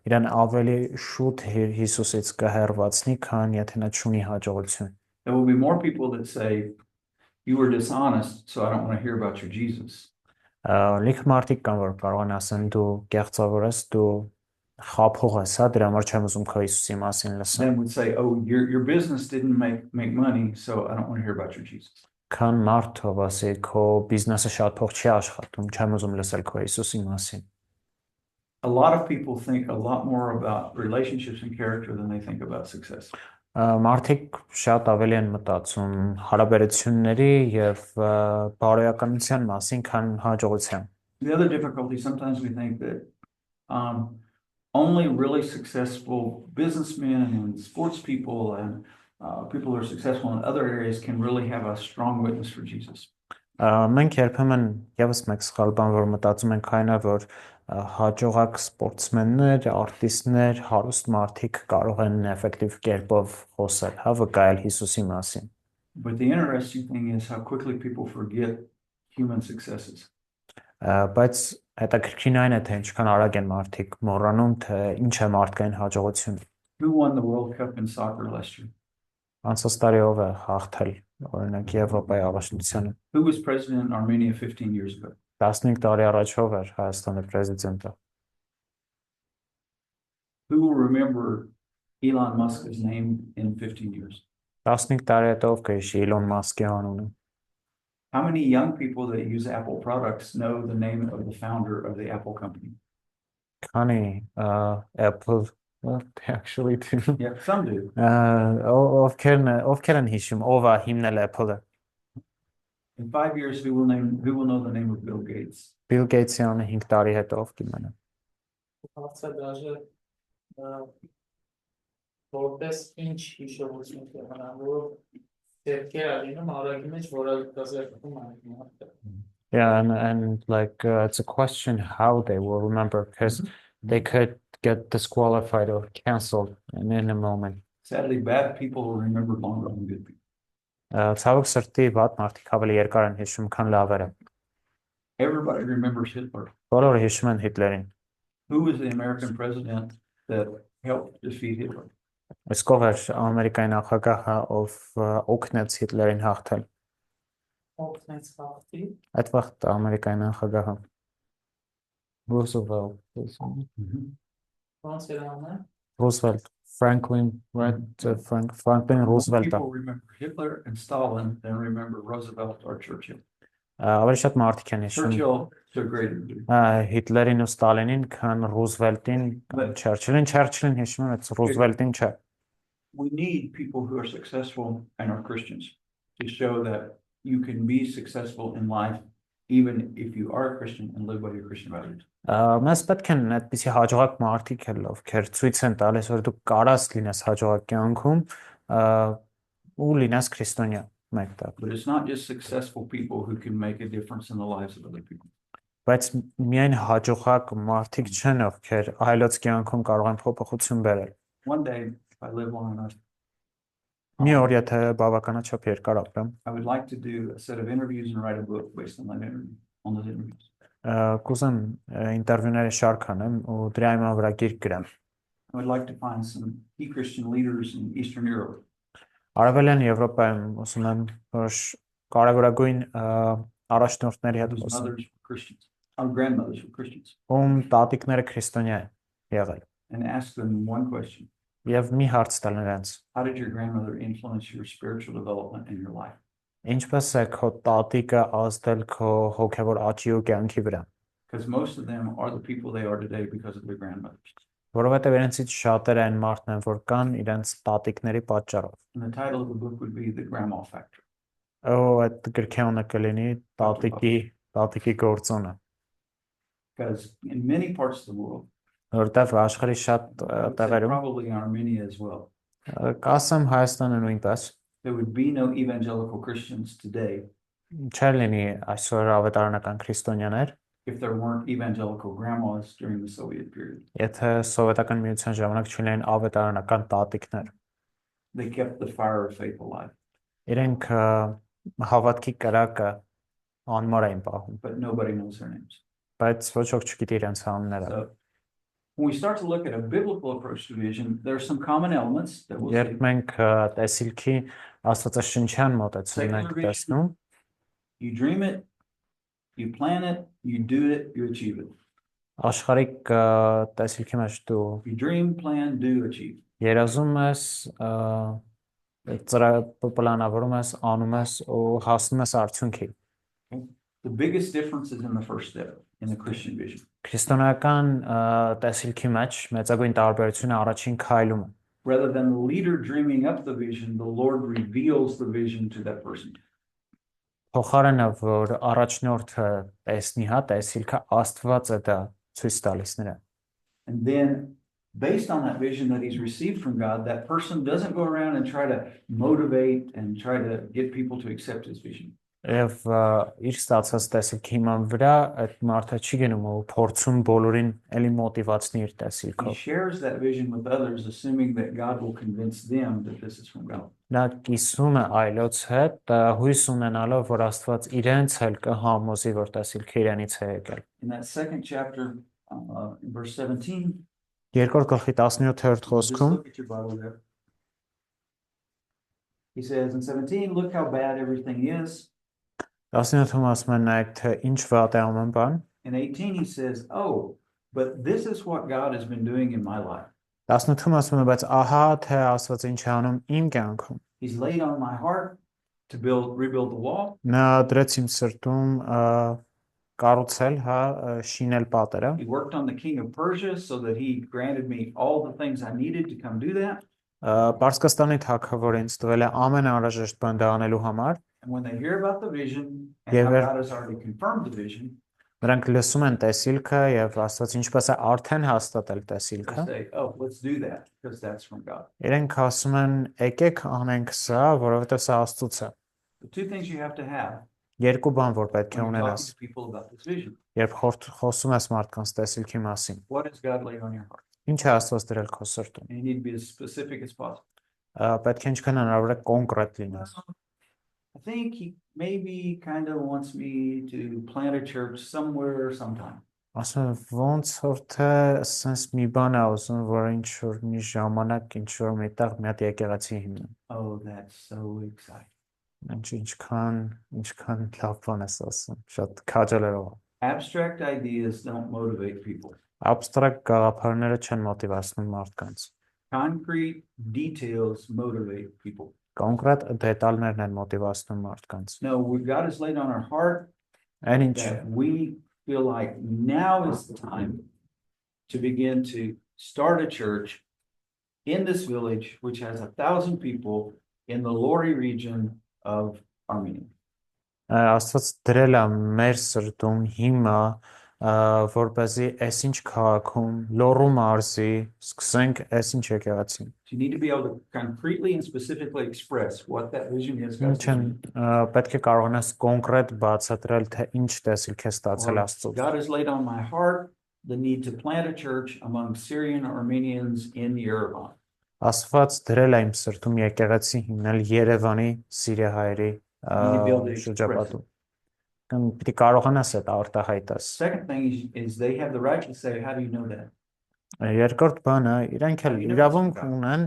իրան ավելի շուտ Հիսուսից կհեռացնի, քան եթե նա չունի հաջողություն։ There will be more people that say, you were dishonest, so I don't want to hear about your Jesus. Լիք մարդիկ կան, որ կարող են ասեն դու կեղծավոր ես, դու խաբող ես, հա, դրա համար չեմ ուզում քո Հիսուսի մասին լսել։ Then would say, oh, your business didn't make money, so I don't want to hear about your Jesus. Քան մարդ ով ասի քո բիզնեսը շատ փող չի աշխատում, չեմ ուզում լսել քո Հիսուսի մասին։ a lot of people think a lot more about relationships and character than they think about success. Մարդիկ շատ ավելի են մտածում հարաբերությունների եւ բարոյականության մասին, քան հաջողության։ The other difficulty, sometimes we think that only really successful businessmen and sports people and people who are successful in other areas can really have a strong witness for Jesus. Մենք երբեմն եւս մեկ սխալ բան որ մտածում ենք այն է որ հաջողակ սպորտսմեններ, արտիստներ, հարուստ մարդիկ կարող են էֆեկտիվ կերպով խոսել, հա վկայել Հիսուսի մասին։ But the interesting thing is how quickly people forget human successes. Բայց հետաքրքրին այն է թե ինչքան արագ են մարդիկ մոռանում թե ինչ է մարդկային հաջողությունը։ Who won the World Cup in soccer last year? Անցած տարի ով է հաղթել օրինակ Եվրոպայի առաջնությանը։ Who was president in Armenia 15 years ago? 15 տարի առաջ ով էր Հայաստանի պրեզիդենտը։ Who will remember Elon Musk's name in 15 years? 15 տարի հետո ով կհիշի Իլոն Մասկի անունը։ How many young people that use Apple products know the name of the founder of the Apple company? Քանի Apple well, they actually do. Yeah, some do. Ովքեր են հիշում ով է հիմնել Apple-ը։ In 5 years, who will know the name of Bill Gates? Bill Gates-ի անը 5 տարի հետո ով կիմանա։ Հարցը դաժե որպես ինչ հիշողություն կհանա, որ դեպքեր ալինում արագի մեջ որը կազերքում այն։ Yeah, and like it's a question how they will remember because they could get disqualified or cancelled in a moment. Sadly, bad people will remember longer than good people. Ցավոք սրտի վատ մարդիկ ավելի երկար են հիշում, քան լավերը։ Everybody remembers Hitler. Բոլորը հիշում են Հիտլերին։ Who was the American president that helped defeat Hitler? Իսկ ով էր Ամերիկայի նախագահը, ով օգնեց Հիտլերին հաղթել։ Օգնեց հաղթի։ Այդ վաղտ Ամերիկայի նախագահը Roosevelt. Ոնց էր անը։ Roosevelt, Franklin, right? Franklin Roosevelt. People remember Hitler and Stalin, then remember Roosevelt or Churchill. Ավելի շատ մարդիկ են հիշում Churchill to a greater degree. Հիտլերին ու Ստալինին, քան Ռուզվելտին, Չերչիլին հիշում եմ, բայց Ռուզվելտին չէ։ We need people who are successful and are Christians to show that you can be successful in life even if you are a Christian and live by your Christian values. Մեզ պետք են այդպիսի հաջողակ մարդիկ էլ, ովքեր ցույց են տալիս, որ դու կարաս լինես հաջողակ կյանքում ու լինես քրիստոնյա մեկտեղ։ But it's not just successful people who can make a difference in the lives of other people. Բայց միայն հաջողակ մարդիկ չեն, ովքեր այլոց կյանքում կարող են փոփոխություն բերել։ One day, if I live long enough, Մի օր եթե բավականաչափ երկար ապրեմ, I would like to do a set of interviews and write a book based on that interview, on those interviews. կուզեմ ինտերվյուների շարք անեմ ու դրա հիման վրա գիրք գրեմ։ I would like to find some key Christian leaders in Eastern Europe. Արևելյան Եվրոպայում ուզում եմ որ կարևորագույն առաջնորդների հետ whose խոսեմ։ mothers were Christians, our grandmothers were Christians, Ում տատիկները քրիստոնյա են եղել։ and ask them one question. Եվ մի հարց տալ նրանց. How did your grandmother influence your spiritual development in your life? Ինչպես է քո տատիկը ազդել քո հոգևոր աճի ու կյանքի վրա։ Because most of them are the people they are today because of their grandmothers. Որովհետև իրենցից շատերը այն մարդն են, որ կան իրենց տատիկների պատճառով։ And the title of the book would be The Grandma Factor. Ու այդ գրքանը կլինի տատիկի գործոնը։ Because in many parts of the world, Որտեվ աշխարհի շատ I would say տեղերում probably in Armenia as well, կասեմ Հայաստանը նույնպես there would be no evangelical Christians today չէր լինի այսօր ավետարանական քրիստոնյաներ, if there weren't evangelical grandmas during the Soviet period. եթե սովետական միության ժամանակ չլինեին ավետարանական տատիկներ։ They kept the fire of faith alive, Իրենք հավատքի կրակը անմար էին պահում, but nobody knows their names. բայց ոչ ոք չգիտի իրենց անունները։ So when we start to look at a biblical approach to vision, there are some common elements that we'll see. Երբ մենք տեսիլքի աստվածաշնչյան մոտեցումն ենք տեսնում, You dream it, you plan it, you do it, you achieve it. աշխարհիկ տեսիլքի մեջ դու You dream, plan, do, achieve. երազում ես, պլանավորում ես, անում ես ու հասնում ես արդյունքի։ The biggest difference is in the first step. in the Christian vision. Քրիստոնեական տեսիլքի մեջ մեծագույն տարբերությունը առաջին քայլում է։ Rather than the leader dreaming up the vision, the Lord reveals the vision to that person. Փոխարենը որ առաջնորդը տեսնի հա տեսիլքը Աստված է դա ցույց տալիս նրան։ And then, based on that vision that he's received from God, that person doesn't go around and try to motivate and try to get people to accept his vision. Եվ իր ստացած տեսիլքի հիման վրա այդ մարդը չի գնում ու փորձում բոլորին էլի մոտիվացնի իր He տեսիլքով։ shares that vision with others, assuming that God will convince them that this is from God. Նա կիսում է այլոց հետ հույս ունենալով որ Աստված իրենց էլ կհամոզի որ տեսիլքը իրենից է եկել։ In that second chapter, in verse 17, Երկրորդ գլխի 17-րդ just խոսքում look at your Bible there. He says in 17, look how bad everything is. 17-ում ասում են նայեք թե ինչ վատ է ամեն բան։ In 18, he says, oh, but this is what God has been doing in my life. 18-ում ասում է բայց ահա թե Աստված ինչ է անում իմ կյանքում։ He's laid on my heart to rebuild the wall. Նա դրեց իմ սրտում կառուցել, հա, շինել պատերը։ He worked on the king of Persia so that he granted me all the things I needed to come do that. Պարսկաստանի թագավորը ինձ տվել է ամեն անհրաժեշտ բան դա անելու համար։ And when they hear about the vision and Yeah, how well- God has already confirmed the vision, Նրանք լսում են տեսիլքը եւ Աստված ինչպես է արդեն հաստատել they տեսիլքը։ say, oh, let's do that because that's from God. Իրենք ասում են եկեք անենք սա, որովհետեւ սա Աստծուց է։ The two things you have to have Երկու բան որ պետք է when you're ունենաս, talking to people about this vision. երբ խոսում ես մարդկանց տեսիլքի մասին։ What has God laid on your heart? Ինչ է Աստված դրել քո սրտում։ And you need to be as specific as possible. Պետք է ինչքան հնարավոր է կոնկրետ լինես։ I think he maybe kind of wants me to plant a church somewhere sometime. Ասում եմ ոնց որ թե sense մի բան է ուզում, որ ինչ որ մի ժամանակ ինչ որ միտեղ մի հատ եկեղեցի հիմնեմ։ Oh, that's so exciting. Ինչքան լավ բան ես ասում, շատ քաջալերող։ Abstract ideas don't motivate people. Abstract գաղափարները չեն մոտիվացնում մարդկանց։ Concrete details motivate people. Կոնկրետ դետալներն են մոտիվացնում մարդկանց։ No, God has laid on our heart Այնինչ that we feel like now is the time to begin to start a church in this village, which has 1,000 people in the Lori region of Armenia. Աստված դրել է մեր սրտում հիմա որպեսզի այսինչ քաղաքում Լոռու մարզի սկսենք այսինչ եկեղեցին։ So you need to be able to concretely and specifically express what that vision is. God's Ինչն vision. պետք է կարողանաս կոնկրետ բացատրել թե ինչ տեսիլք է ստացել Or, Աստծուց։ God has laid on my heart the need to plant a church among Syrian Armenians in Yerevan. Աստված դրել է իմ սրտում եկեղեցի հիմնել Երևանի Սիրիահայերի շրջապատում։ Պիտի կարողանաս այդ արտահայտես։ Second thing is they have the right to say, how do you know that? Երկրորդ բանը իրենք էլ իրավունք ունեն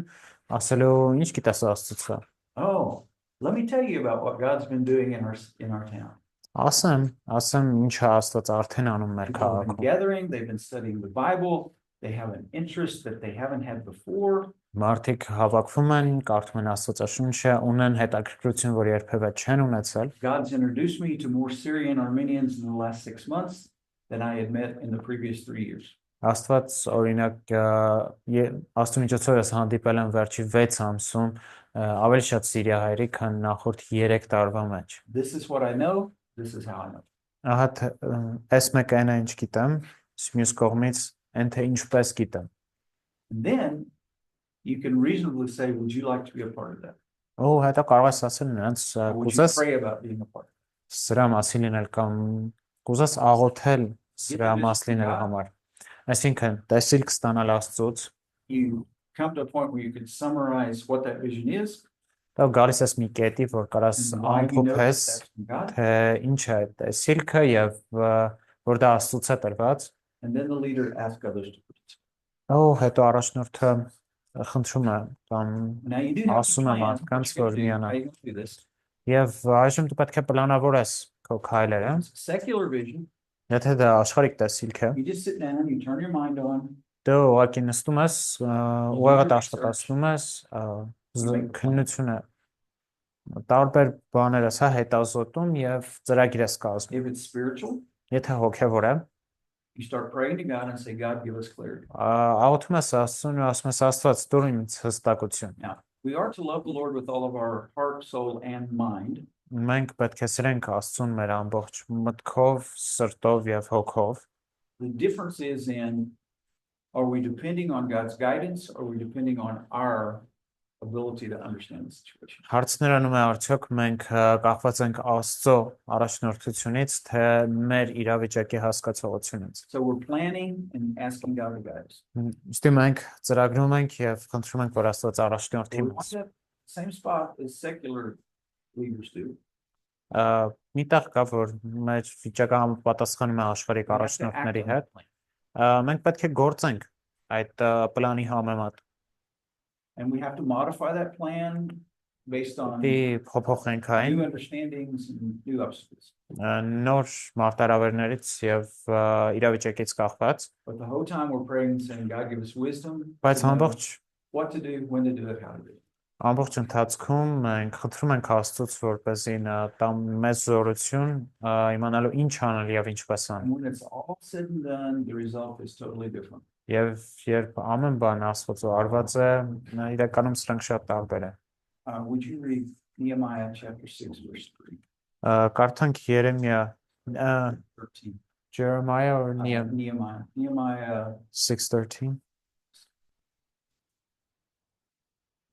ասելու ինչ գիտես Աստծո։ Oh, let me tell you about what God's been doing in our town. Ասեմ ինչ է Աստված արդեն անում մեր People have been քաղաքում։ gathering, they've been studying the Bible, they have an interest that they haven't had before. Մարդիկ հավաքվում են, կարդում են Աստվածաշունչը, ունեն հետաքրքրություն, որ երբևէ չեն ունեցել։ God's introduced me to more Syrian Armenians in the last 6 months than I had met in the previous 3 years. Աստված օրինակ Աստծո միջոցով ես հանդիպել եմ վերջի 6 ամսում ավելի շատ սիրիահայերի, քան նախորդ 3 տարվա մեջ։ This is what I know, this is how I know. Ահա այս մեկը այն է ինչ գիտեմ, մյուս կողմից այն թե ինչպես գիտեմ։ And then you can reasonably say, would you like to be a part of that? Ու հետո կարող ես ասել նրանց Or would you կուզես pray about being a part? սրա մասին լինել կամ կուզես աղոթել սրա մասին լինելու համար։ Այսինքն տեսիլք ստանալ Աստծուց, You come to a point where you can summarize what that vision is, դա գալիս ես մի կետի, որ կարաս and why you know that ամփոփես that's from God, թե ինչ է այդ տեսիլքը եւ որ դա Աստծուց է տրված։ and then the leader asks others to participate. Ու հետո առաջնորդը խնդրում է կամ Now you do have to Ասում եմ plan մարդկանց, what you're որ gonna do, միանա։ how you're gonna do this. եւ այժմ դու պետք է պլանավորես քո քայլերը։ It's a secular vision. Եթե դա աշխարհիկ տեսիլք է, You just sit down, you turn your mind on, դու ուղղակի նստում ես, ուղղակի աշխատացնում ես, քննությունը տարբեր բաներ ես, հա, հետազոտում եւ ծրագիր ես կազմում։ if it's spiritual, Եթե հոգեվոր է, You start praying to God and say, God, give us clarity. Աղոթում ես Աստծուն ու ասում ես Աստված դուր ինձ հստակություն։ Now, we are to love the Lord with all of our heart, soul, and mind. Մենք պետք է սիրենք Աստծուն մեր ամբողջ մտքով, սրտով եւ հոգով։ The difference is in, are we depending on God's guidance or are we depending on our ability to understand the situation? Հարցն նրանում է արդյոք մենք կախված ենք Աստծո առաջնորդությունից, թե մեր իրավիճակի հասկացողությունից։ So we're planning and asking God to guide us. Իստի մենք ծրագրում ենք եւ խնդրում ենք, որ Աստված առաջնորդի We մեզ։ want that same spot as secular leaders do. Մի տեղ կա, որ մեր վիճակը համապատասխանում է աշխարհիկ We have to act առաջնորդների on that հետ։ plan. Մենք պետք է գործենք այդ պլանի համեմատ։ And we have to modify that plan based on Դի փոփոխենք այն new understandings and new obstacles. նոր մարտահրավերներից եւ իրավիճակից կախված, But the whole time we're praying and saying, God, give us wisdom բայց to know ամբողջ what to do, when to do it, how to do it. ամբողջ ընթացքում մենք խնդրում ենք Աստծուց, որպեսզի նա տա մեզ զորություն իմանալու ինչ անել եւ ինչպես անել։ And when it's all said and done, the result is totally different. Եվ երբ ամեն բան Աստծո արված է, իրականում սրանք շատ տարբեր է։ Would you read Nehemiah chapter 6, verse 3? Կարդանք Երեմիա 13. Jeremiah or Nehemiah Nehemiah 6:13.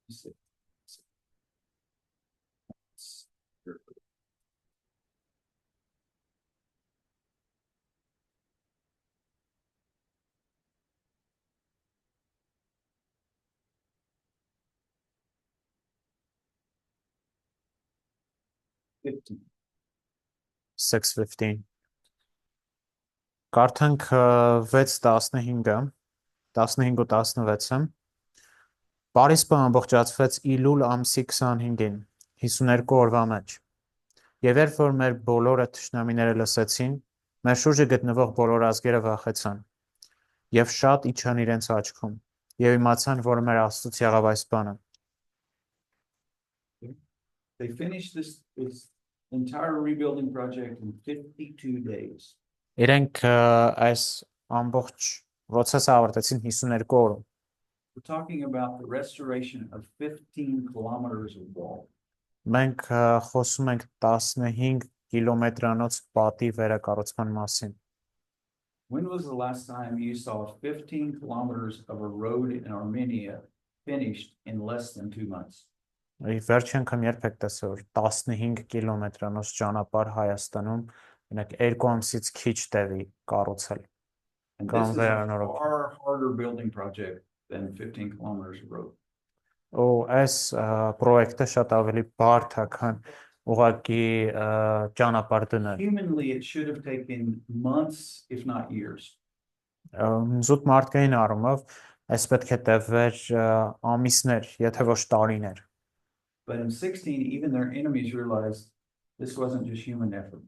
6. $15. 6:15 Կարդանք 6:15-ը 15 ու 16-ը Պարիսպը ամբողջացվեց Իլուլ ամսի 25-ին 52 օրվա մեջ եւ երբ որ մեր բոլորը թշնամիները լսեցին մեր շուրջը գտնվող բոլոր ազգերը վախեցան եւ շատ իջան իրենց աչքում եւ իմացան որ մեր Աստծուց եղավ այս բանը They finished this entire rebuilding project in 52 days. Իրենք այս ամբողջ process-ը ավարտեցին 52 օրում We're talking about the restoration of 15 kilometers of wall. Մենք խոսում ենք 15 կիլոմետրանոց պատի վերակառուցման մասին When was the last time you saw 15 kilometers of a road in Armenia finished in less than 2 months? Վերջի անգամ երբ եք տեսել որ 15 կիլոմետրանոց ճանապարհ Հայաստանում մենակ 2 ամսից քիչ տևի կառուցել And Come this is a there, far harder building project than 15 kilometers of road. ու այս պրոյեկտը շատ ավելի բարդ է քան ուղղակի ճանապարհ դնել Humanly, it should have taken months, if not years. Զուտ մարդկային առումով այս պետք է տևեր ամիսներ, եթե ոչ տարիներ But in 16, even their enemies realized this wasn't just human effort.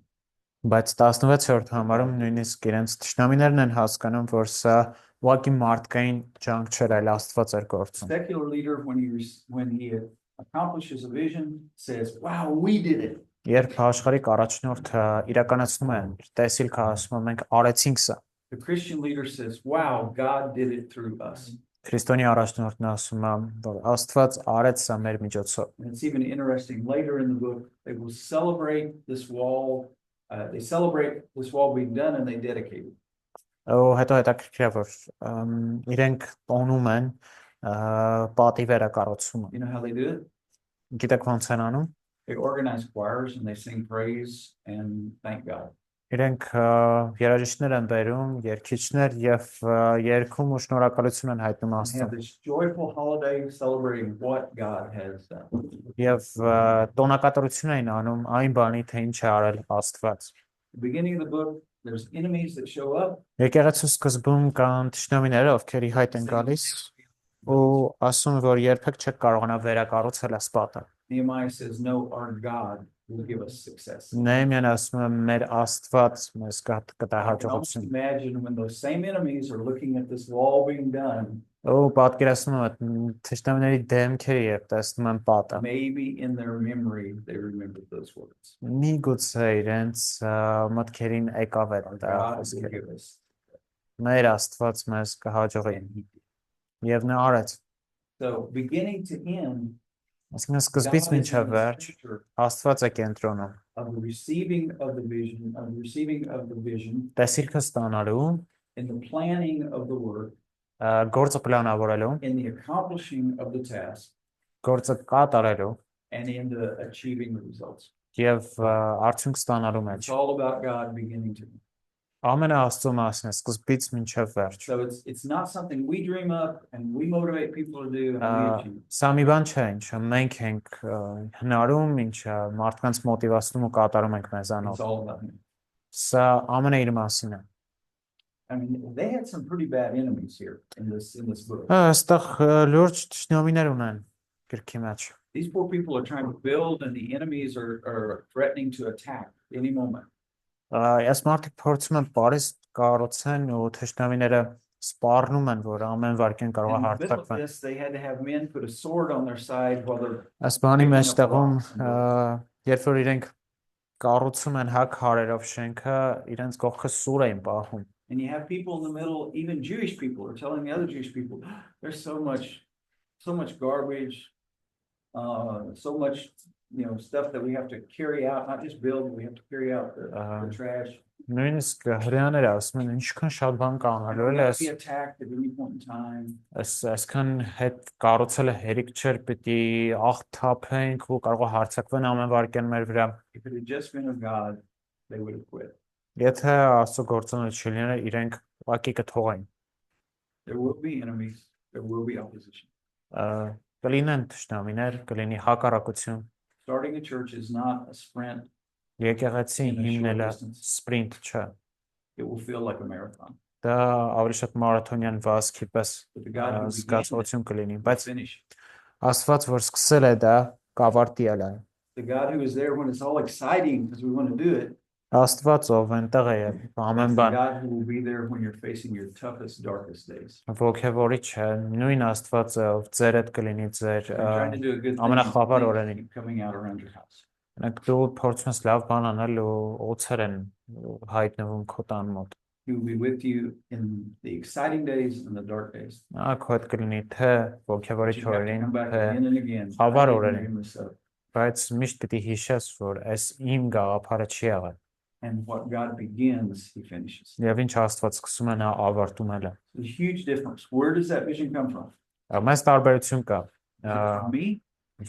Բայց 16-րդ համարում նույնիսկ իրենց թշնամիներն են հասկանում, որ սա ուղղակի մարդկային ջանք չէր, այլ Աստված էր գործում։ Secular leader, when he accomplishes a vision, says, "Wow, we did it." Երբ աշխարհիկ առաջնորդը իրականացնում է տեսիլքը ասում է մենք արեցինք սա։ The Christian leader says, "Wow, God did it through us." Քրիստոնյա առաջնորդն asում է, որ Աստված արեց սա մեր միջոցով։ And it's even interesting later in the book, they will celebrate this wall. They celebrate this wall being done and they dedicate it. Ու հետո հետաքրքիր է, որ իրենք տոնում են պատի վերակառուցումը։ You know how they do it? Գիտեք ոնց են անում։ They organize choirs and they sing praise and thank God. Իրենք երաժիշտներ են բերում, երգիչներ եւ երգում ու շնորհակալություն են հայտնում And they have Աստծուն։ this joyful holiday celebrating what God has done. Եվ տոնակատարություն էին անում այն բանի, թե ինչ է արել Աստված։ The beginning of the book, there's enemies that show up. Եկեղեցու սկզբում կան թշնամիները, ովքեր ի հայտ են գալիս ու ասում որ երբեք չեք կարողանա վերակառուցել այս պատը։ Nehemiah says, "No, our God will give us success." Նեհեմիան ասում է մեր Աստված մեզ կտա I can almost հաջողություն։ imagine when those same enemies are looking at this wall being done, Ու պատկերացնում եմ թշնամիների դեմքերը երբ տեսնում են պատը։ maybe in their memory they remembered those words. Միգուցե իրենց մտքերին եկավ այդ Our God will խոսքերը։ give us. մեր Աստված մեզ կհաջողի։ And he did. Եվ նա արեց։ So beginning to end, Այսինքն սկզբից God is մինչև in the վերջ center Աստված է կենտրոնում։ of the receiving of the vision, Տեսիլքը ստանալու, in the planning of the work, գործը պլանավորելու, in the accomplishing of the task, գործը կատարելու and in the achieving the results. եւ արդյունք ստանալու մեջ։ It's all about God beginning to end. Ամենը Աստծո մասն է, սկզբից մինչև վերջ։ So it's not something we dream up and we motivate people to do and we achieve. Սա մի բան չէ, ինչը մենք ենք հնարում, ինչը մարդկանց մոտիվացնում ու կատարում ենք It's մեզանով։ all about Him. Սա ամենը իր մասին է։ I mean, they had some pretty bad enemies here in this book. Այստեղ լուրջ ճշնամիներ ունեն գրքի մեջ։ These poor people are trying to build, and the enemies are threatening to attack any moment. Այս մարդիկ փորձում են Փարիզ կառուցեն ու թշնամիները սպառնում են, որ ամեն վարքեն կարող է In the middle of հարձակվեն։ this, they had to have men put a sword on their side while they're Այս բանի մեջտեղում, երբ որ իրենք կառուցում են հակ հարերով շենքը, իրենց կողքը սուր էին պահում։ and you have people in the middle, even Jewish people are telling the other Jewish people, there's so much garbage, so much, stuff that we have to carry out, not just build, but we have to carry out the trash. Նույնիսկ հрьяաները ասում են ինչքան շատ բան կա And անելու we էլ have to be attacked at any point in time. այսքան հետ կառուցելը հերիք չէր, պիտի աղթափենք ու կարող է հարձակվեն ամեն վարքյան մեր վրա։ If it had just been of God, they would have quit. Եթե Աստծո գործոնը չլիներ, իրենք ուղղակի կթողային։ There will be enemies, there will be opposition. Կլինեն թշնամիներ, կլինի հակառակություն։ Starting a church is not a sprint, Եկեղեցի հիմնելը սպրինտ չէ։ it will feel like a marathon. Դա ավելի շատ մարաթոնյան վազքի պես But the God who began զգացողություն կլինի, it, բայց finish. Աստված, որ սկսել է դա, կավարտի է։ The God who is there when it's all exciting because we want to do it. Աստված, ով այնտեղ է ամեն It's the բան God who will be there when you're facing your toughest, darkest days. ոգևորիչ է, նույն Աստվածը, ով ձեր հետ կլինի ձեր I'm trying to do a good thing. ամենախաբար things օրերին։ keep coming out around your house. Նրանք դու փորձում ես լավ բան անել ու օծեր են հայտնվում քո տան մոտ։ He will be with you in the exciting days and the dark days. Նա քո հետ կլինի թե But ոգևորիչ you have to օրերին, come back թե again and again. Խավար I didn't օրերին։ dream this up. բայց միշտ պիտի հիշես, որ այս իմ գաղափարը չի եղել։ And what God begins, He finishes. Եվ ինչ Աստված սկսում է, նա ավարտում է։ There's a huge difference. Where does that vision come from? Մեծ տարբերություն կա։ Is it from me?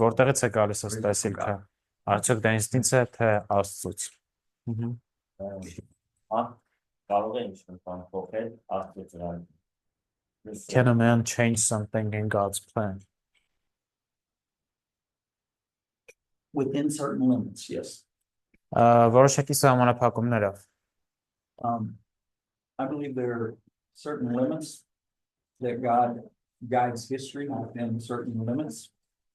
Որտեղից է գալիս այս տեսիլքը։ Արդյոք դա ինձնից է, թե Աստծուց։ Կարող է ինչ-որ բան փոխել Աստծո ծրագրում։ Can a man change something in God's plan? Within certain limits, yes. Որոշակի սահմանափակումներով։ I believe there are certain limits that God guides history within certain limits.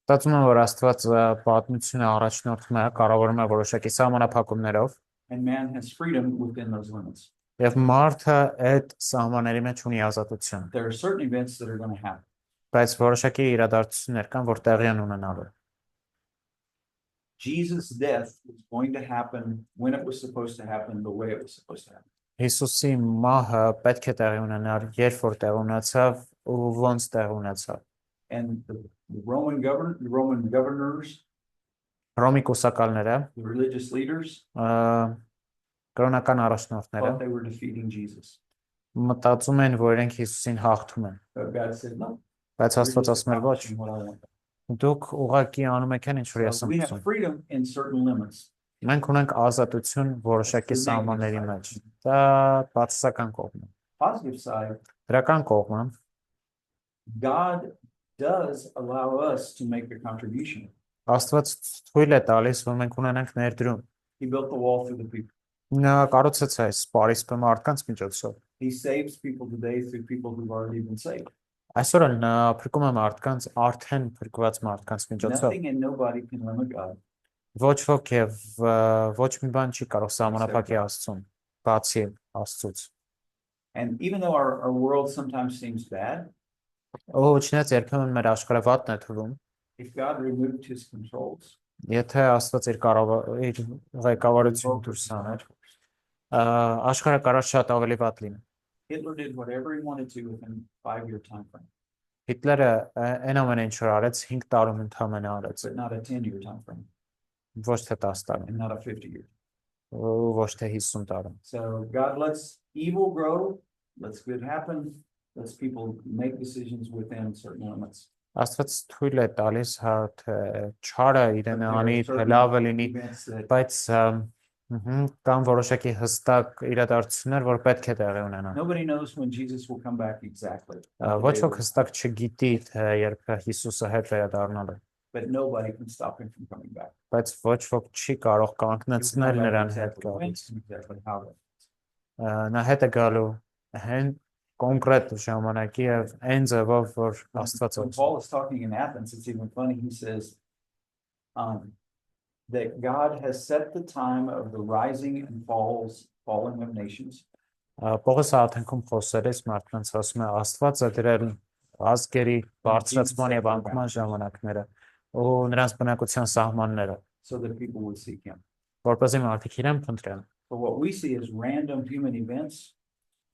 Ստացվում է, որ Աստված պատմությունը առաջնորդում է, կառավարում է որոշակի սահմանափակումներով, And man has freedom within those limits. եւ մարդը այդ սահմանների մեջ ունի ազատություն։ There are certain events that are going to happen. Բայց որոշակի իրադարձություններ կան, որ տեղի են ունենալու։ Jesus' death was going to happen when it was supposed to happen, the way it was supposed to happen. Հիսուսի մահը պետք է տեղի ունենար, երբ որ տեղ ունեցավ ու ոնց տեղ ունեցավ։ And the Roman governors, Ռոմի կուսակալները, the religious leaders, կրոնական առաջնորդները thought they were defeating Jesus. մտածում են, որ իրենք Հիսուսին հաղթում են, But God said, no. բայց you're Աստված just ասում էր ոչ, accomplishing what I want. դուք ուղղակի անում եք այն, ինչ որ ես So եմ we ուզում։ have freedom in certain limits. Մենք ունենք ազատություն որոշակի That's the սահմանների negative մեջ։ side. Դա բացասական կողմն է։ Positive side, Դրական կողմը God does allow us to make a contribution. Աստված թույլ է տալիս, որ մենք ունենանք ներդրում։ He built the wall through the people. Նա կառուցեց այս Փարիզը մարդկանց միջոցով։ He saves people today through people who've already been saved. Այսօր էլ նա փրկում է մարդկանց արդեն փրկված մարդկանց միջոցով։ Nothing and nobody can limit God. Ոչ ոք եւ ոչ մի բան չի կարող սահմանափակի Աստծուն, բացի Աստծուց։ And even though our world sometimes seems bad, Ոչնայած երբեմն մեր աշխարհը վատն է թվում, if God removed his controls, եթե Աստված իր ղեկավարությունը դուրս աներ, աշխարհը կարող շատ ավելի վատ լինի։ Hitler did whatever he wanted to within a 5-year time frame, Հիտլերը այն ամենը ինչ որ արեց 5 տարում ընդամենը արեց, but not a 10-year time frame ոչ թե 10 տարում, and not a 50-year. ու ոչ թե 50 տարում։ So God lets evil grow, lets good happen, lets people make decisions within certain limits. Աստված թույլ է տալիս, հա, թե չարը But իրեն there are անի, թե certain լավը լինի, events that բայց կան որոշակի հստակ իրադարձություններ, որ պետք է տեղի ունենան։ nobody knows when Jesus will come back exactly. Ոչ ոք հստակ չգիտի, թե երբ Հիսուսը հետ վերադառնալ է, But nobody can stop him from coming back. բայց ոչ ոք չի կարող He'll come կանգնեցնել back նրան հետ exactly when գալուց։ and exactly how. Նա հետ է գալու հեն կոնկրետ ժամանակի եւ այն ձևով, որ Աստված When Paul is talking in Athens, it's even funny. He says that God has set the time of the rising and falling of nations. Պողոս Աթենքում խոսելիս մարդկանց ասում է Աստված է դրել ազգերի բարձրացման եւ անկման ժամանակները ու նրանց բնակության սահմանները, So that people would seek him. որպեսզի մարդիկ իրեն փնտրեն։ But what we see is random human events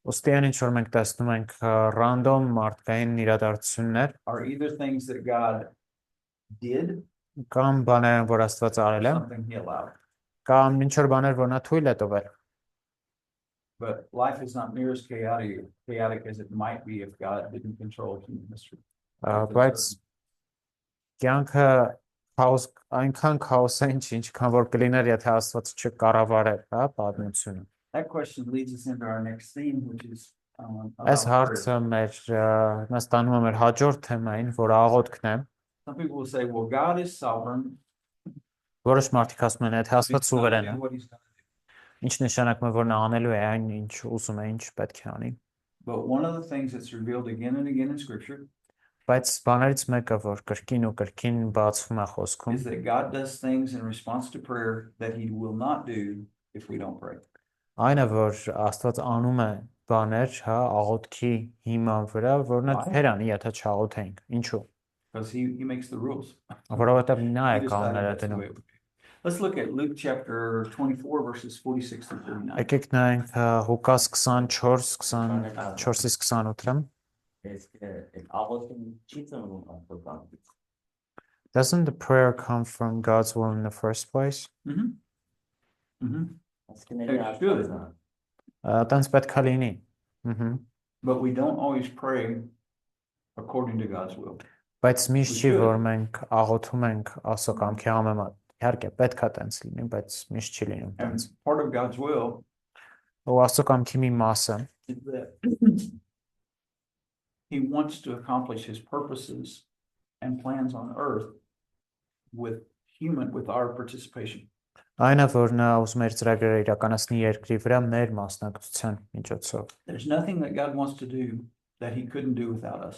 Ոստի այն ինչ որ մենք տեսնում ենք ռանդոմ մարդկային իրադարձություններ are either things that God did, կամ բաներ, որ Աստված արել է, something he allowed. կամ ինչ որ բաներ, որ նա թույլ է տվել։ But life is not near as chaotic as it might be if God didn't control human history. Բայց կյանքը քաոս այնքան քաոսային չի, ինչքան որ կլիներ, եթե Աստված չկառավարեր, հա, պատմությունը։ That question leads us into our next theme, which is Այս about հարցը մեզ տանում է մեր հաջորդ թեմային, որ աղոթքն է։ some people will say, well, God is sovereign. Որոշ մարդիկ ասում են, եթե Աստված He's սուվերեն է, gonna do what he's gonna do. ինչ նշանակում է, որ նա անելու է այն, ինչ ուզում է, ինչ պետք է անի։ But one of the things that's revealed again and again in Scripture Բայց բաներից մեկը, որ կրկին ու կրկին բացվում է խոսքում, is that God does things in response to prayer that he will not do if we don't pray. այն է, որ Աստված անում է բաներ, հա, աղոթքի հիման վրա, որ նա չէր անի, եթե չաղոթենք։ Ինչու՞։ Because he makes the rules. Որովհետև նա է He decided կանոնները that's the դնում։ way it would be. Let's look at Luke chapter 24, verses 46 through 49. Եկեք նայենք Ղուկաս 24-ից 28-ը։ Իսկ այդ աղոթին չի ծնվում աստվածանից։ Doesn't the prayer come from God's will in the first place? Mm-hmm. Mm-hmm. Ասկիների It should. աստվածան։ Տենց պետք է լինի։ But we don't always pray according to God's will. Բայց միշտ We չի, should. որ մենք աղոթում ենք Աստծո կամքի համեմատ։ Իհարկե, պետք է տենց լինի, բայց միշտ չի լինում And տենց։ part of God's will Ու Աստծո կամքի մի մասը is that he wants to accomplish his purposes and plans on earth with our participation. այն է, որ նա ուզում է իր ծրագրերը իրականացնի երկրի վրա մեր մասնակցության միջոցով։ There's nothing that God wants to do that he couldn't do without us.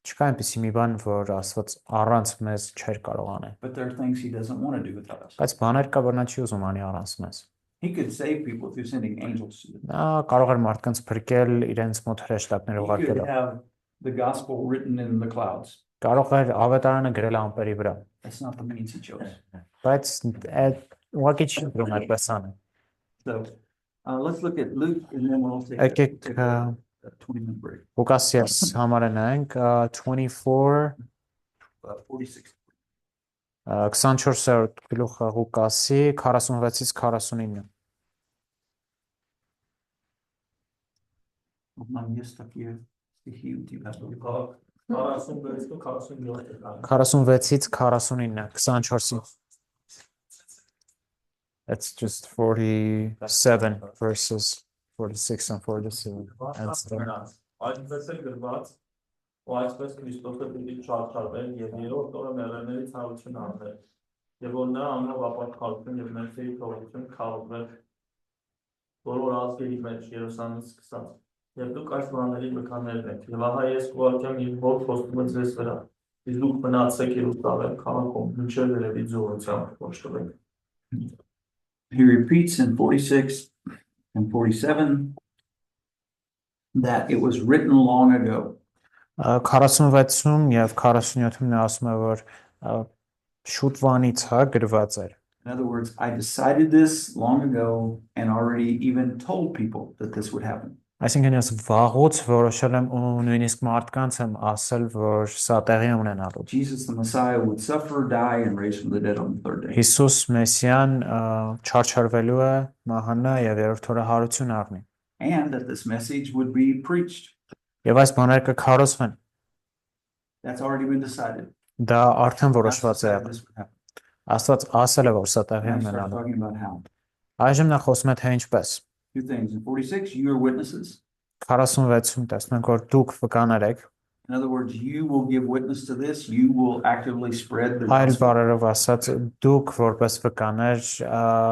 Չկա այնպիսի մի բան, որ Աստված առանց մեզ չէր կարող անել։ But there are things he doesn't want to do without us. Բայց բաներ կա, որ նա չի ուզում անի առանց մեզ։ He could save people through sending angels to them. Նա կարող էր մարդկանց փրկել իրենց մոտ հրեշտակներ He could ուղարկելով։ have the gospel written in the clouds. Կարող էր ավետարանը գրել ամպերի վրա։ That's not the means he chose. Բայց այդ ուղղակի չի դրում այդպես անել։ So let's look at Luke and then we'll take Եկեք a 20-minute break. Ղուկասիաս համարը նայենք 24 46. 24-րդ գլուխը Ղուկասի 46-ից 49։ Man jest takie stοιχii u тебя. 46-ից 47 կան։ 46-ից 49, 24-ից It's just 47 verses 46 and 47 and stuff. Այսպես է գրված, ու այսպես Քրիստոսը պիտի չարչարվեր եւ երրորդ օրը մեռելներից հարություն աներ։ Եվ որ նա ամենով ապաշխարություն եւ մերձերի թողություն քաղվեր բոլոր ազգերի մեջ Երուսաղեմից սկսած։ Եվ դուք այս բաների վկաներն եք։ Եվ ահա ես կուղարկեմ իմ հոր խոստումը ձեզ վրա։ Իսկ դուք մնացեք Երուսաղեմ քաղաքում, մինչև երևի զորությամբ կոչվեք։ He repeats in 46 and 47 that it was written long ago. 46-ում եւ 47-ում նա ասում է, որ շուտվանից հա գրված էր։ In other words, I decided this long ago and already even told people that this would happen. Այսինքն ես վաղուց որոշել եմ ու նույնիսկ մարդկանց եմ ասել, որ սա տեղի է ունենալու։ Jesus the Messiah would suffer, die, and raise from the dead on the third day. Հիսուս Մեսիան չարչարվելու է, մահանա եւ երրորդ օրը հարություն առնի։ And that this message would be preached. Եվ այս բաները կքարոզվեն։ That's already been decided. Դա արդեն God որոշված է։ decided this would happen. Աստված ասել է, որ սա տեղի է Now he starts ունենալու։ talking about how. Այժմ նա խոսում է թե ինչպես։ Two things. In 46, you are witnesses. 46-ում տեսնում ենք, որ դուք վկաներ եք։ In other words, you will give witness to this. You will actively spread the Այլ gospel. բառերով ասած, դուք որպես վկաներ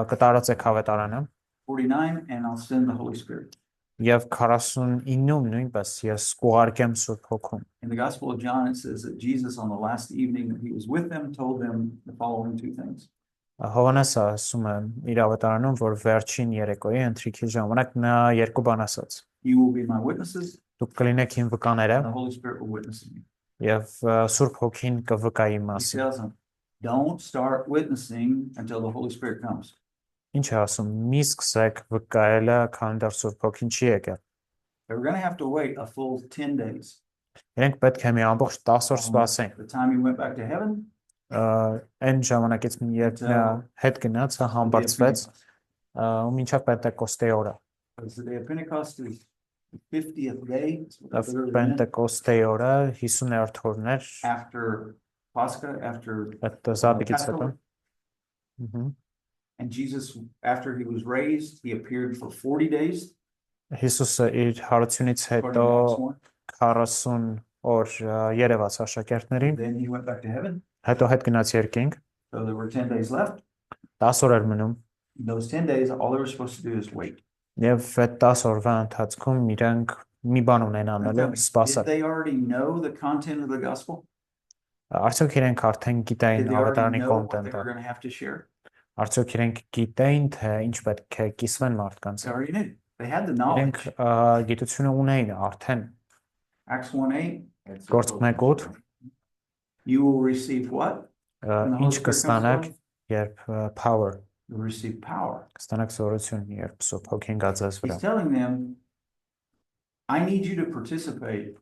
կտարածեք հավետարանը։ 49, and I'll send the Holy Spirit. Եվ 49-ում նույնպես ես կուղարկեմ Սուրբ Հոգուն։ In the Gospel of John, it says that Jesus, on the last evening that he was with them, told them the following two things. Հովհաննեսը ասում է իր ավետարանում, որ վերջին երեկոյի ընթրիքի ժամանակ նա երկու բան ասաց. You will be my witnesses, Դուք կլինեք իմ վկաները and the Holy Spirit will witness me. եւ Սուրբ Հոգին կվկայի իմ He մասին։ tells them, don't start witnessing until the Holy Spirit comes. Ինչ է ասում, մի սկսեք վկայելը, քանի դեռ Սուրբ Հոգին չի եկել։ They were going to have to wait a full 10 days. Իրենք պետք է մի ամբողջ 10 օր սպասեն։ The time he went back to heaven, Այն ժամանակից երբ նա հետ գնաց, the day of համբարձվեց, Pentecost. ու մինչև Պենտեկոստե օրը։ Because the day of Pentecost is the 50th day. It's what they literally meant. Պենտեկոստե օրը 50-րդ օրն էր, After Pascha, after այդ զաբիկից հետո։ Passover. And Jesus, after he was raised, he appeared for 40 days. Հիսուսը իր հարությունից հետո according to Acts 1. 40 օր երևաց աշակերտներին, Then he went back to heaven. հետո հետ գնաց երկինք, So there were 10 days left. 10 օր էր մնում, In those 10 days, all they were supposed to do is wait. եւ այդ 10 օրվա ընթացքում իրենք մի բան ունեն Now անելու, tell me, did սպասել։ they already know the content of the gospel? Արդյոք իրենք արդեն Did գիտեին they already ավետարանի know what they կոնտենտը։ were going to have to share? Արդյոք իրենք գիտեին, թե ինչ պետք է կիսվեն մարդկանց։ They already knew. They had the Իրենք knowledge. գիտությունը ունեին արդեն։ Acts 1:8. Գործք 1:8 You will receive what? When the Holy ինչ Spirit comes կստանաք, along? երբ power You will receive power. կստանաք զորություն, երբ Սուրբ Հոգին գա ձեզ վրա։ He's telling them, I need you to participate,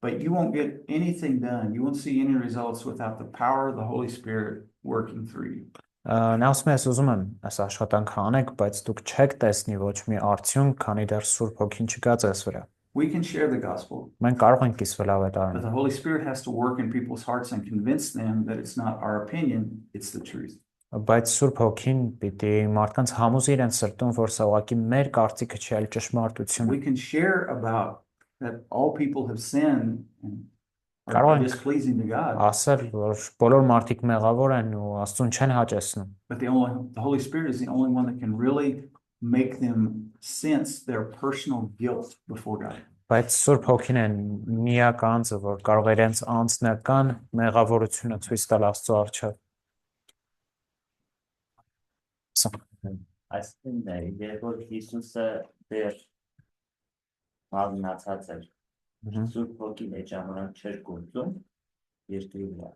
but you won't get anything done. You won't see any results without the power of the Holy Spirit working through you. Նա ասում է, ես ուզում եմ այս աշխատանքը անեք, բայց դուք չեք տեսնի ոչ մի արդյունք, քանի դեռ Սուրբ Հոգին չկա ձեզ վրա։ We can share the gospel, Մենք կարող ենք կիսվել but ավետարանը, the Holy Spirit has to work in people's hearts and convince them that it's not our opinion, it's the truth. բայց Սուրբ Հոգին պիտի մարդկանց համոզի իրենց սրտում, որ սա ուղղակի մեր կարծիքը չէ, այլ ճշմարտությունը։ We can share about that all people have sinned and are Կարող ենք displeasing to God, ասել, որ բոլոր մարդիկ մեղավոր են ու Աստծուն չեն հաճեցնում, but the Holy Spirit is the only one that can really make them sense their personal guilt before God. բայց Սուրբ Հոգին է միակ անձը, որ կարող է իրենց անձնական մեղավորությունը ցույց տալ Աստծո առջև։ Այսինքն է, երբ որ Հիսուսը դեռ մարմնացած էր, Սուրբ Հոգին այդ ժամանակ չէր գործում երկրի վրա։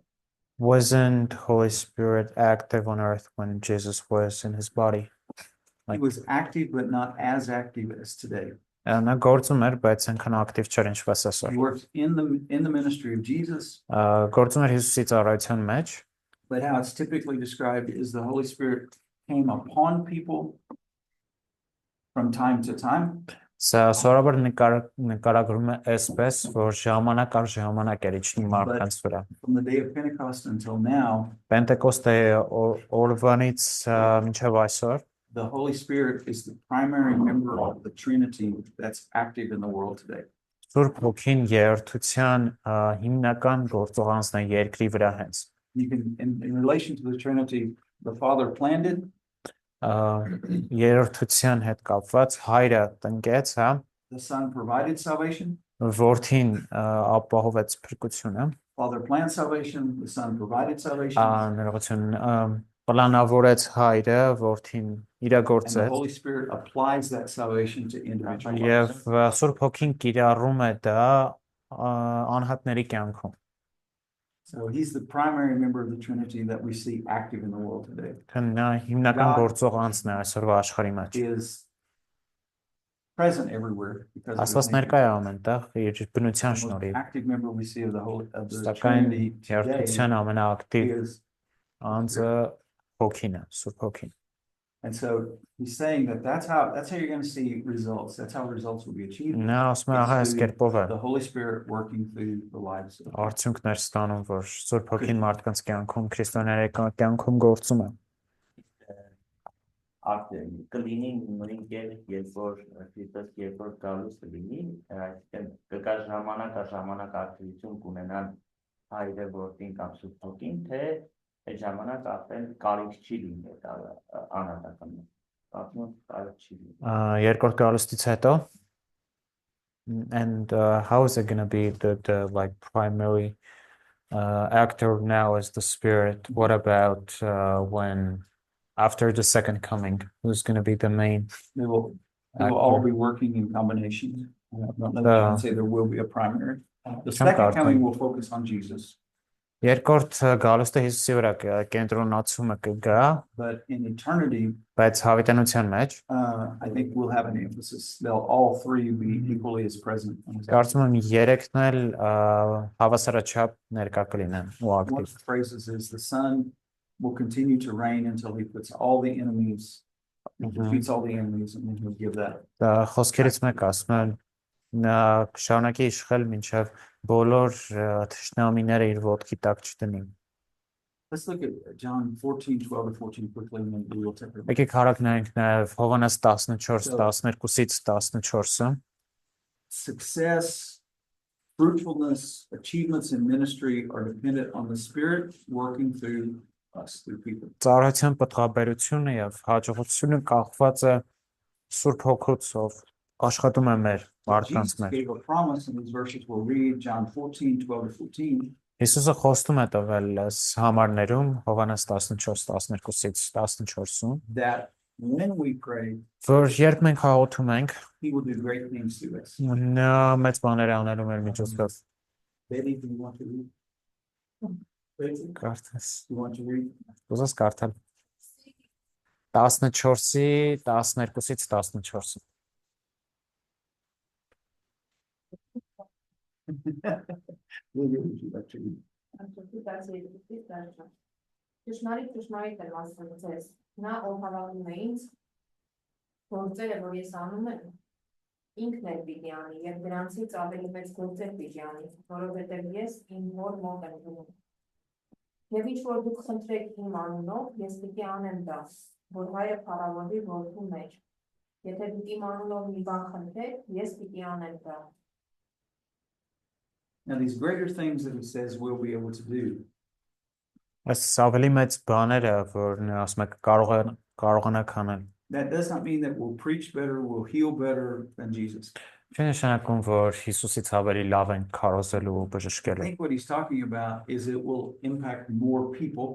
Wasn't Holy Spirit active on earth when Jesus was in his body? He was active, but not as active as today. Նա գործում էր, բայց այնքան ակտիվ չէր ինչպես He այսօր։ works in the ministry of Jesus, Գործում էր Հիսուսի ծառայության մեջ, but how it's typically described is the Holy Spirit came upon people from time to time, սա սովորաբար նկարագրում է այսպես, որ ժամանակ առ ժամանակ էր իջնում մարդկանց վրա։ from the day of Pentecost until now. Պենտեկոստե օրվանից մինչև այսօր The Holy Spirit is the primary member of the Trinity that's active in the world today. Սուրբ Հոգին երրորդության հիմնական գործող անձն է երկրի վրա հենց։ You can, in relation to the Trinity, the Father planned it, Երրորդության հետ կապված հայրը տնկեց, հա, the Son provided salvation, որդին ապահովեց փրկությունը, Father planned salvation, the Son provided salvation, ներողություն, պլանավորեց հայրը, որդին and the իրագործեց, Holy Spirit applies that salvation to individual եւ lives. Սուրբ Հոգին կիրառում է դա անհատների կյանքում։ So he's the primary member of the Trinity that we see active in the world today. Նա հիմնական God գործող անձն է այսօրվա աշխարհի մեջ։ Is present everywhere because of his Աստված nature. ներկա է ամենտեղ իր բնության The most շնորհիվ, active member we see of the սակայն Trinity today հերթության ամենաակտիվ is, անձը հոգին է, Սուրբ հոգին։ and so he's saying that that's how you're going to see results. That's how results will be achieved. Նա ասում է, ահա այս կերպով է The Holy Spirit working through the lives of արդյունքներ ստանում, որ Սուրբ հոգին մարդկանց կյանքում, քրիստոնյաների կյանքում գործում է։ Կլինի նույն երբ որ Քրիստոս երբ որ գալուս կլինի, այսինքն կգա ժամանակ ակտիվություն կունենան հայրը որդին կամ Սուրբ հոգին, թե այդ ժամանակ արդեն կարիք չի լինի անհատականը։ Պատմում կարիք չի լինի։ Երկրորդ գալուստից հետո and how is it going to be the like primary actor now as the Spirit? What about when after the second coming, who's going to be the main They will all actor? be working in combination. I don't know The- if you can say there will be a primary. The Some second cartoon. coming will focus on Jesus, Երկրորդ գալուստը Հիսուսի վրա կենտրոնացումը կգա, but in eternity, բայց հավիտենության մեջ I think we'll have an emphasis. They'll all three be equally as present. կարծում եմ երեքն էլ հավասարաչափ ներկա կլինեն ու One of ակտիվ։ the phrases is the Son will continue to reign until he puts all the enemies, defeats all the enemies, and then he'll give that. Դա խոսքերից մեկը ասում է նա կշարունակի իշխել մինչև բոլոր թշնամիները իր ոտքի տակ չդնի։ Let's look at John 14:12-14 quickly, and then we will take it. Եկեք հարակնայինք նաև Հովհաննես 14:12-ից 14-ը։ Success, fruitfulness, achievements in ministry are dependent on the Spirit working through us, through people. Ծառայության պտղաբերությունը եւ հաջողությունը կախված է Սուրբ Հոգուց, ով աշխատում է մեր մարդկանց Jesus մեջ։ gave a promise in these verses. We'll read John 14:12-14. Հիսուսը խոստում է տվել այս համարներում Հովհաննես 14:12-ից 14-ում, That when we pray, որ երբ մենք հաղորդում ենք, he will do great things through us. նա մեծ բաներ է անելու մեր միջոցով։ Betty, do you want to read? Betty, Կարդաս։ you want to read? Ուզես կարդալ 14-ի 12-ից 14։ Lily, would you like to read? Ճշմարիտ եմ ասում ձեզ, նա ով հավատում է ինձ, գործերը, որ ես անում եմ, ինքն էլ պիտի անի եւ դրանցից ավելի մեծ գործեր պիտի անի, որովհետեւ ես իմ հոր մոտ եմ գնում։ Եվ ինչ որ դուք խնդրեք իմ անունով, ես պիտի անեմ դա, որ հայրը փառավորվի որդու մեջ։ Եթե դուք իմ անունով մի բան խնդրեք, ես պիտի անեմ դա։ Now, these greater things that he says we'll be able to do. Այս ավելի մեծ բաները, որ նա ասում է կարողանաք անել։ That does not mean that we'll preach better, we'll heal better than Jesus. Չի նշանակում, որ Հիսուսից ավելի լավ են քարոզելու ու I բժշկելու։ think what he's talking about is it will impact more people.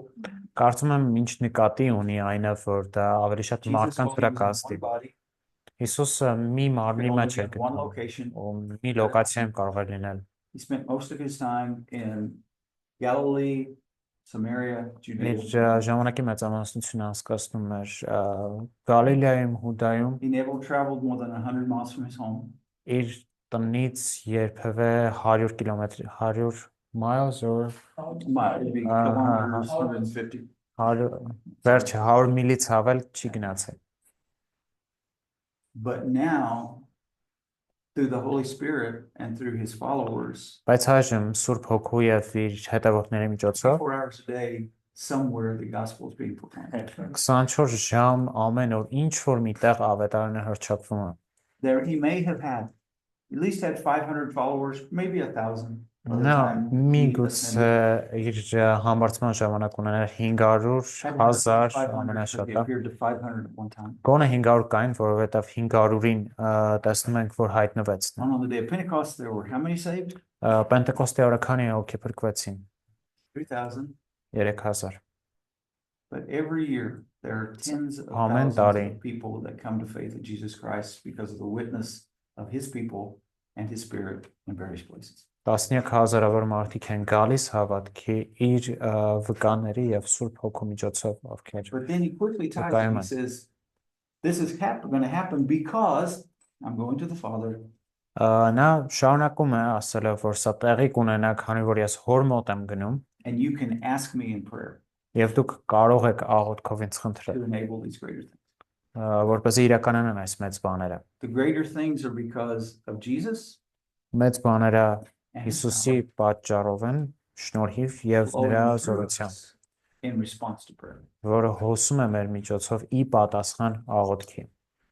Կարծում եմ ինչ նկատի ունի այնը, որ դա ավելի շատ Jesus, մարդկանց while he վրա was in կազդի։ one body, Հիսուսը մի could մարմնի only մեջ be է in one գտնվում, location. ու մի լոկացիայում կարող է լինել։ He spent most of his time in Galilee, Samaria, Իր Judea. ժամանակի մեծամասնությունը անցկացնում էր Գալիլեայում, Հուդայում, He never traveled more than 100 miles from his home. իր տնից երբևէ 100 կիլոմետր, 100 miles or It'd be kilometers, 150. 100 վերջը 100 միլից ավել չի գնացել։ But now, through the Holy Spirit and through his followers, Բայց այժմ Սուրբ Հոգու եւ իր հետևորդների միջոցով 24 hours a day, somewhere the gospel is being proclaimed. 24 ժամ ամեն օր ինչ որ միտեղ ավետարանը հրճակվում է։ There, he may have had, at least had 500 followers, maybe 1,000. by the Նա time he միգուցե ascended. իր համարձման ժամանակ ուներ 500, Had 1000 500, so he ամենաշատը։ appeared to 500 at one time. Գոնե 500 կային, որովհետև 500-ին տեսնում ենք, որ հայտնվեց։ And on the day of Pentecost, there were how many saved? Պենտեկոստի օրը քանի հոգի փրկվեցին։ 3,000. 3000։ But every year, there are tens of Amen, thousands Daddy. of people that come to faith in Jesus Christ because of the witness of his people and his spirit in various places. Տասնյակ հազարավոր մարդիկ են գալիս հավատքի իր վկաների եւ Սուրբ Հոգու միջոցով, ովքեր But then he quickly ties it. Amen. He says, this is going to happen because I'm going to the Father, Նա շարունակում է ասելով, որ սա տեղի կունենա, քանի որ ես հոր մոտ եմ գնում, and you can ask me in prayer եւ դուք կարող եք աղոթքով ինձ խնդրել, to enable these greater things. որպեսզի իրականանան այս մեծ բաները։ The greater things are because of Jesus Մեծ բաները and his Հիսուսի պատճառով են, շնորհիվ եւ power նրա flowing through զորությամբ, us in response to prayer. որը հոսում է մեր միջոցով ի պատասխան աղոթքի։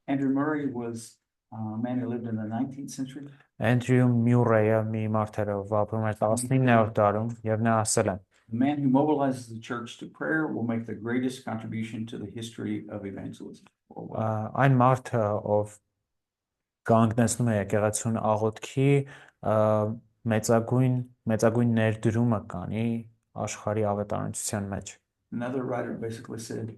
Andrew Murray was a man who lived in the 19th century. Andrew Murray-ը մի մարդ էր, ով ապրում էր 19-րդ դարում, եւ նա ասել է. The man who mobilizes the church to prayer will make the greatest contribution to the history of evangelism. Այն մարդը, ով կանգնեցնում է եկեղեցուն աղոթքի, մեծագույն ներդրումը կանի աշխարհի ավետարանչության մեջ։ Another writer basically said,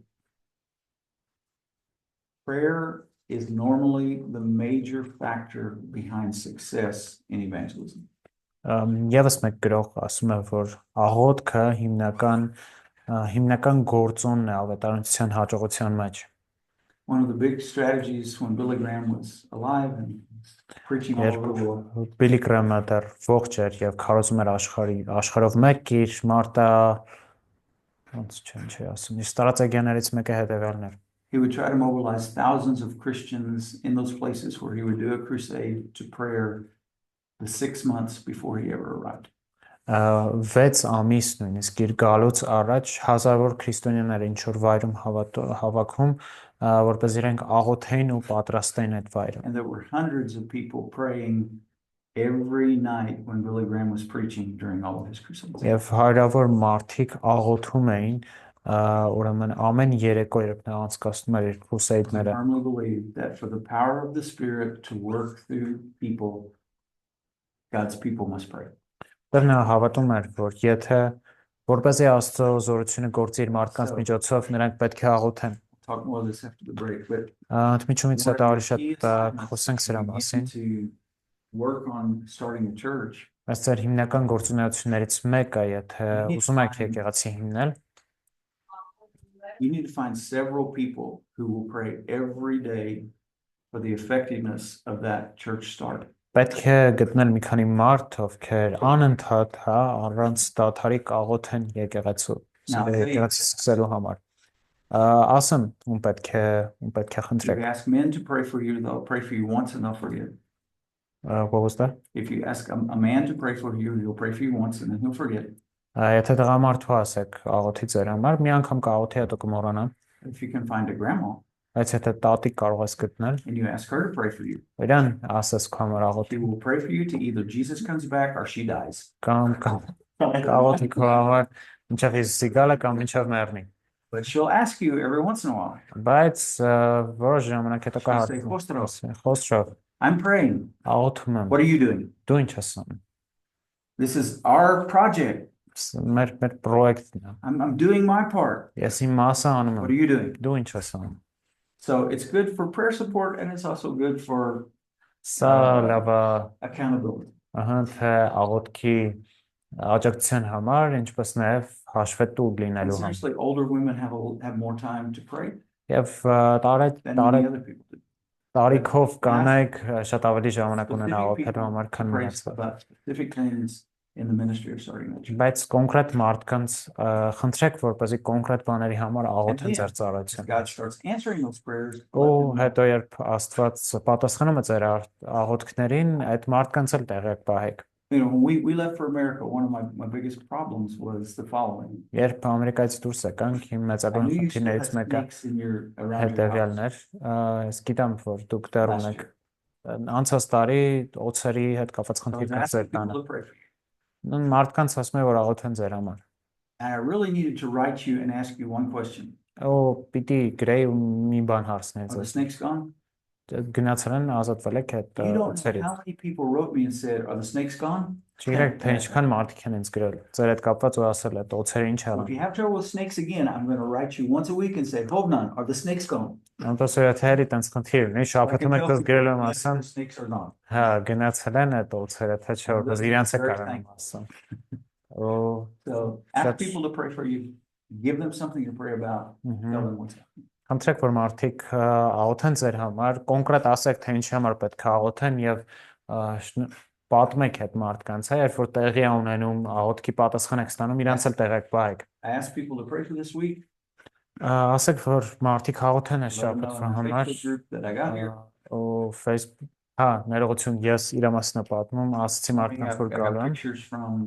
prayer is normally the major factor behind success in evangelism. Եվս մեկ գրող ասում է, որ աղոթքը հիմնական գործոնն է ավետարանչության հաջողության մեջ։ One of the big strategies when Billy Graham was alive and preaching all over the world Բիլի Գրամը դեռ ողջ էր եւ քարոզում էր աշխարհով մեկ իր մարտա ոնց չի ասում, իր ստրատեգիաներից մեկը հետեւյալն էր։ he would try to mobilize thousands of Christians in those places where he would do a crusade to prayer the 6 months before he ever arrived. 6 ամիս նույնիսկ իր գալուց առաջ հազարավոր քրիստոնյաներ ինչ որ վայրում հավաքում, որպես իրենք աղոթեին ու պատրաստեին այդ վայրը։ And there were hundreds of people praying every night when Billy Graham was preaching during all of his crusades. Եվ հարյուրավոր մարդիկ աղոթում էին, ուրեմն ամեն երեկո երբ նա անցկացնում էր իր I քրուսեյդները։ firmly believe that for the power of the Spirit to work through people, God's people must pray. Դեռ նա հավատում էր, որ եթե որպեսզի Աստծո զորությունը գործի իր մարդկանց միջոցով, նրանք պետք է աղոթեն։ Talk more of this after the break, but Ընդմիջումից հետո ավելի շատ խոսենք սրա begin մասին, to work on starting a church. բայց ձեր հիմնական գործունեություններից մեկը, եթե ուզում եք եկեղեցի հիմնել, You need to find several people who will pray every day for the effectiveness of that church start. պետք է գտնել մի քանի մարդ, ովքեր անընդհատ, առանց դադարի կաղոթեն եկեղեցու սկսելու համար։ Ասեմ, ում պետք է If խնդրեք։ you ask men to pray for you, they'll pray for you once and they'll forget. What was that? If you ask a man to pray for you, he'll pray for you once and then he'll forget. Եթե տղամարդու ասեք աղոթի ձեր համար, մի անգամ կաղոթի, հետո կմոռանա։ If you can find a grandma Բայց եթե տատիկ կարող ես գտնել, and you ask her to pray for you, իրան ասես քո համար she աղոթի, will pray for you to either Jesus comes back or she dies. կամ կաղոթի քո համար, մինչև Հիսուսի գալը կամ մինչև մեռնի։ But she'll ask you every once in a while. Բայց որոշ ժամանակ հետո She'll say, կհարցնի, խոսրով, I'm praying. աղոթում եմ, What are you doing? դու ինչ ես անում։ This is our project. Մեր պրոյեկտն է։ I'm doing my part. Ես իմ մասը անում What եմ, are you doing? դու ինչ ես անում։ So it's good for prayer support and it's also good for Սա լավ է, accountability. թե աղոթքի աջակցության համար, ինչպես նաև հաշվետու And լինելու համար։ seriously, older women have more time to pray Եվ than many other people do. տարիքով կանայք շատ ավելի ժամանակ ունեն Specific աղոթելու people համար, to քան pray մնացածը։ about specific things in the ministry of starting a church. Բայց կոնկրետ մարդկանց խնդրեք, որպեսզի կոնկրետ բաների համար And աղոթեն then, ձեր as ծառայության God մեջ։ starts answering those prayers, Ու let them know. հետո երբ Աստված պատասխանում է ձեր աղոթքներին, այդ մարդկանց էլ տեղյակ պահեք։ You know, when we left for America, one of my biggest problems was the following. Երբ Ամերիկայից դուրս եկանք, իմ I մեծագույն knew you still had խնդիրներից մեկը snakes around your հետևյալն house էր։ Ես գիտեմ, որ դուք դեռ last ունեք year. անցած տարի օծերի հետ կապված So I was խնդիրներ asking ձեր people տանը։ to pray for you. Մարդկանց ասում եմ, որ աղոթեն ձեր համար։ And I really needed to write you and ask you one question. Ու պիտի գրեի ու մի բան հարցնել Are the ձեզ։ snakes gone? Գնացել են, ազատվել եք այդ You don't know օծերից։ how many people wrote me and said, are the snakes gone? Չգիտեք, թե ինչքան մարդիկ են ինձ գրել։ Ձեր հետ կապված ու ասել այդ օծերը ինչ So if եղան։ you have trouble with snakes again, I'm going to write you once a week and say, Hovnan, are the snakes gone? Անտոս եթե հերի տենց խնդիր ունի, So I can շաբաթում եք tell դες people, գրել եմ yes, ասեմ, the snakes are gone. հա, գնացել են այդ օծերը, թե չէ, որպես իրանց է Very կարողանում thankful. ասեմ։ Ու So ask That's- people to pray for you. Give them something to pray about. Tell them what's happening. Խնդրեք, որ մարդիկ աղոթեն ձեր համար, կոնկրետ ասեք, թե ինչի համար պետք է աղոթեն եւ պատմեք այդ մարդկանց, հա, երբ որ տեղի է ունենում աղոթքի պատասխան եք ստանում, իրանց էլ տեղեք բայեք։ I asked people to pray for this week. Ասեք, որ մարդիկ աղոթեն այս Let them know շաբաթվա in the համար, Facebook group that I got here. ու Facebook, հա, ներողություն, ես իր մասն եմ պատմում, ասացի I մարդկանց, որ got գալու եմ, pictures from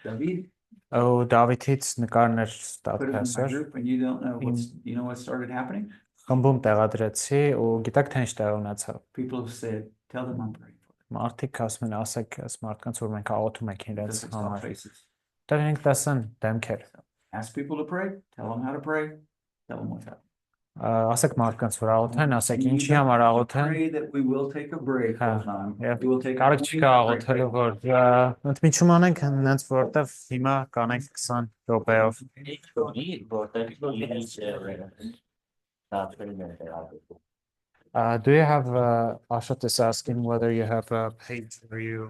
David. ու Դավիթից նկարներ Put ստացա it in my այսօր, group and you don't know you know what started happening? խմբում տեղադրեցի ու գիտեք թե ինչ տեղ ունեցավ։ People have said, tell them I'm praying for them. Մարդիկ ասում են, ասեք այս մարդկանց, որ մենք աղոթում ենք իրենց Because they saw համար։ faces. Դեռ ինք տեսան դեմքեր։ Ask people to pray, tell them how to pray, tell them what's happening. Ասեք մարդկանց, որ աղոթեն, ասեք You ինչի don't համար have to աղոթեն։ pray that we will take a break Հա, full time. Եվ We will take a կարիք 20 չկա break. աղոթելու, որ ընդմիջում անենք հենց որտեվ հիմա կանենք 20 րոպեով։ որտեղ ինչ դատվել է Do you have Ashot is asking whether you have a page where you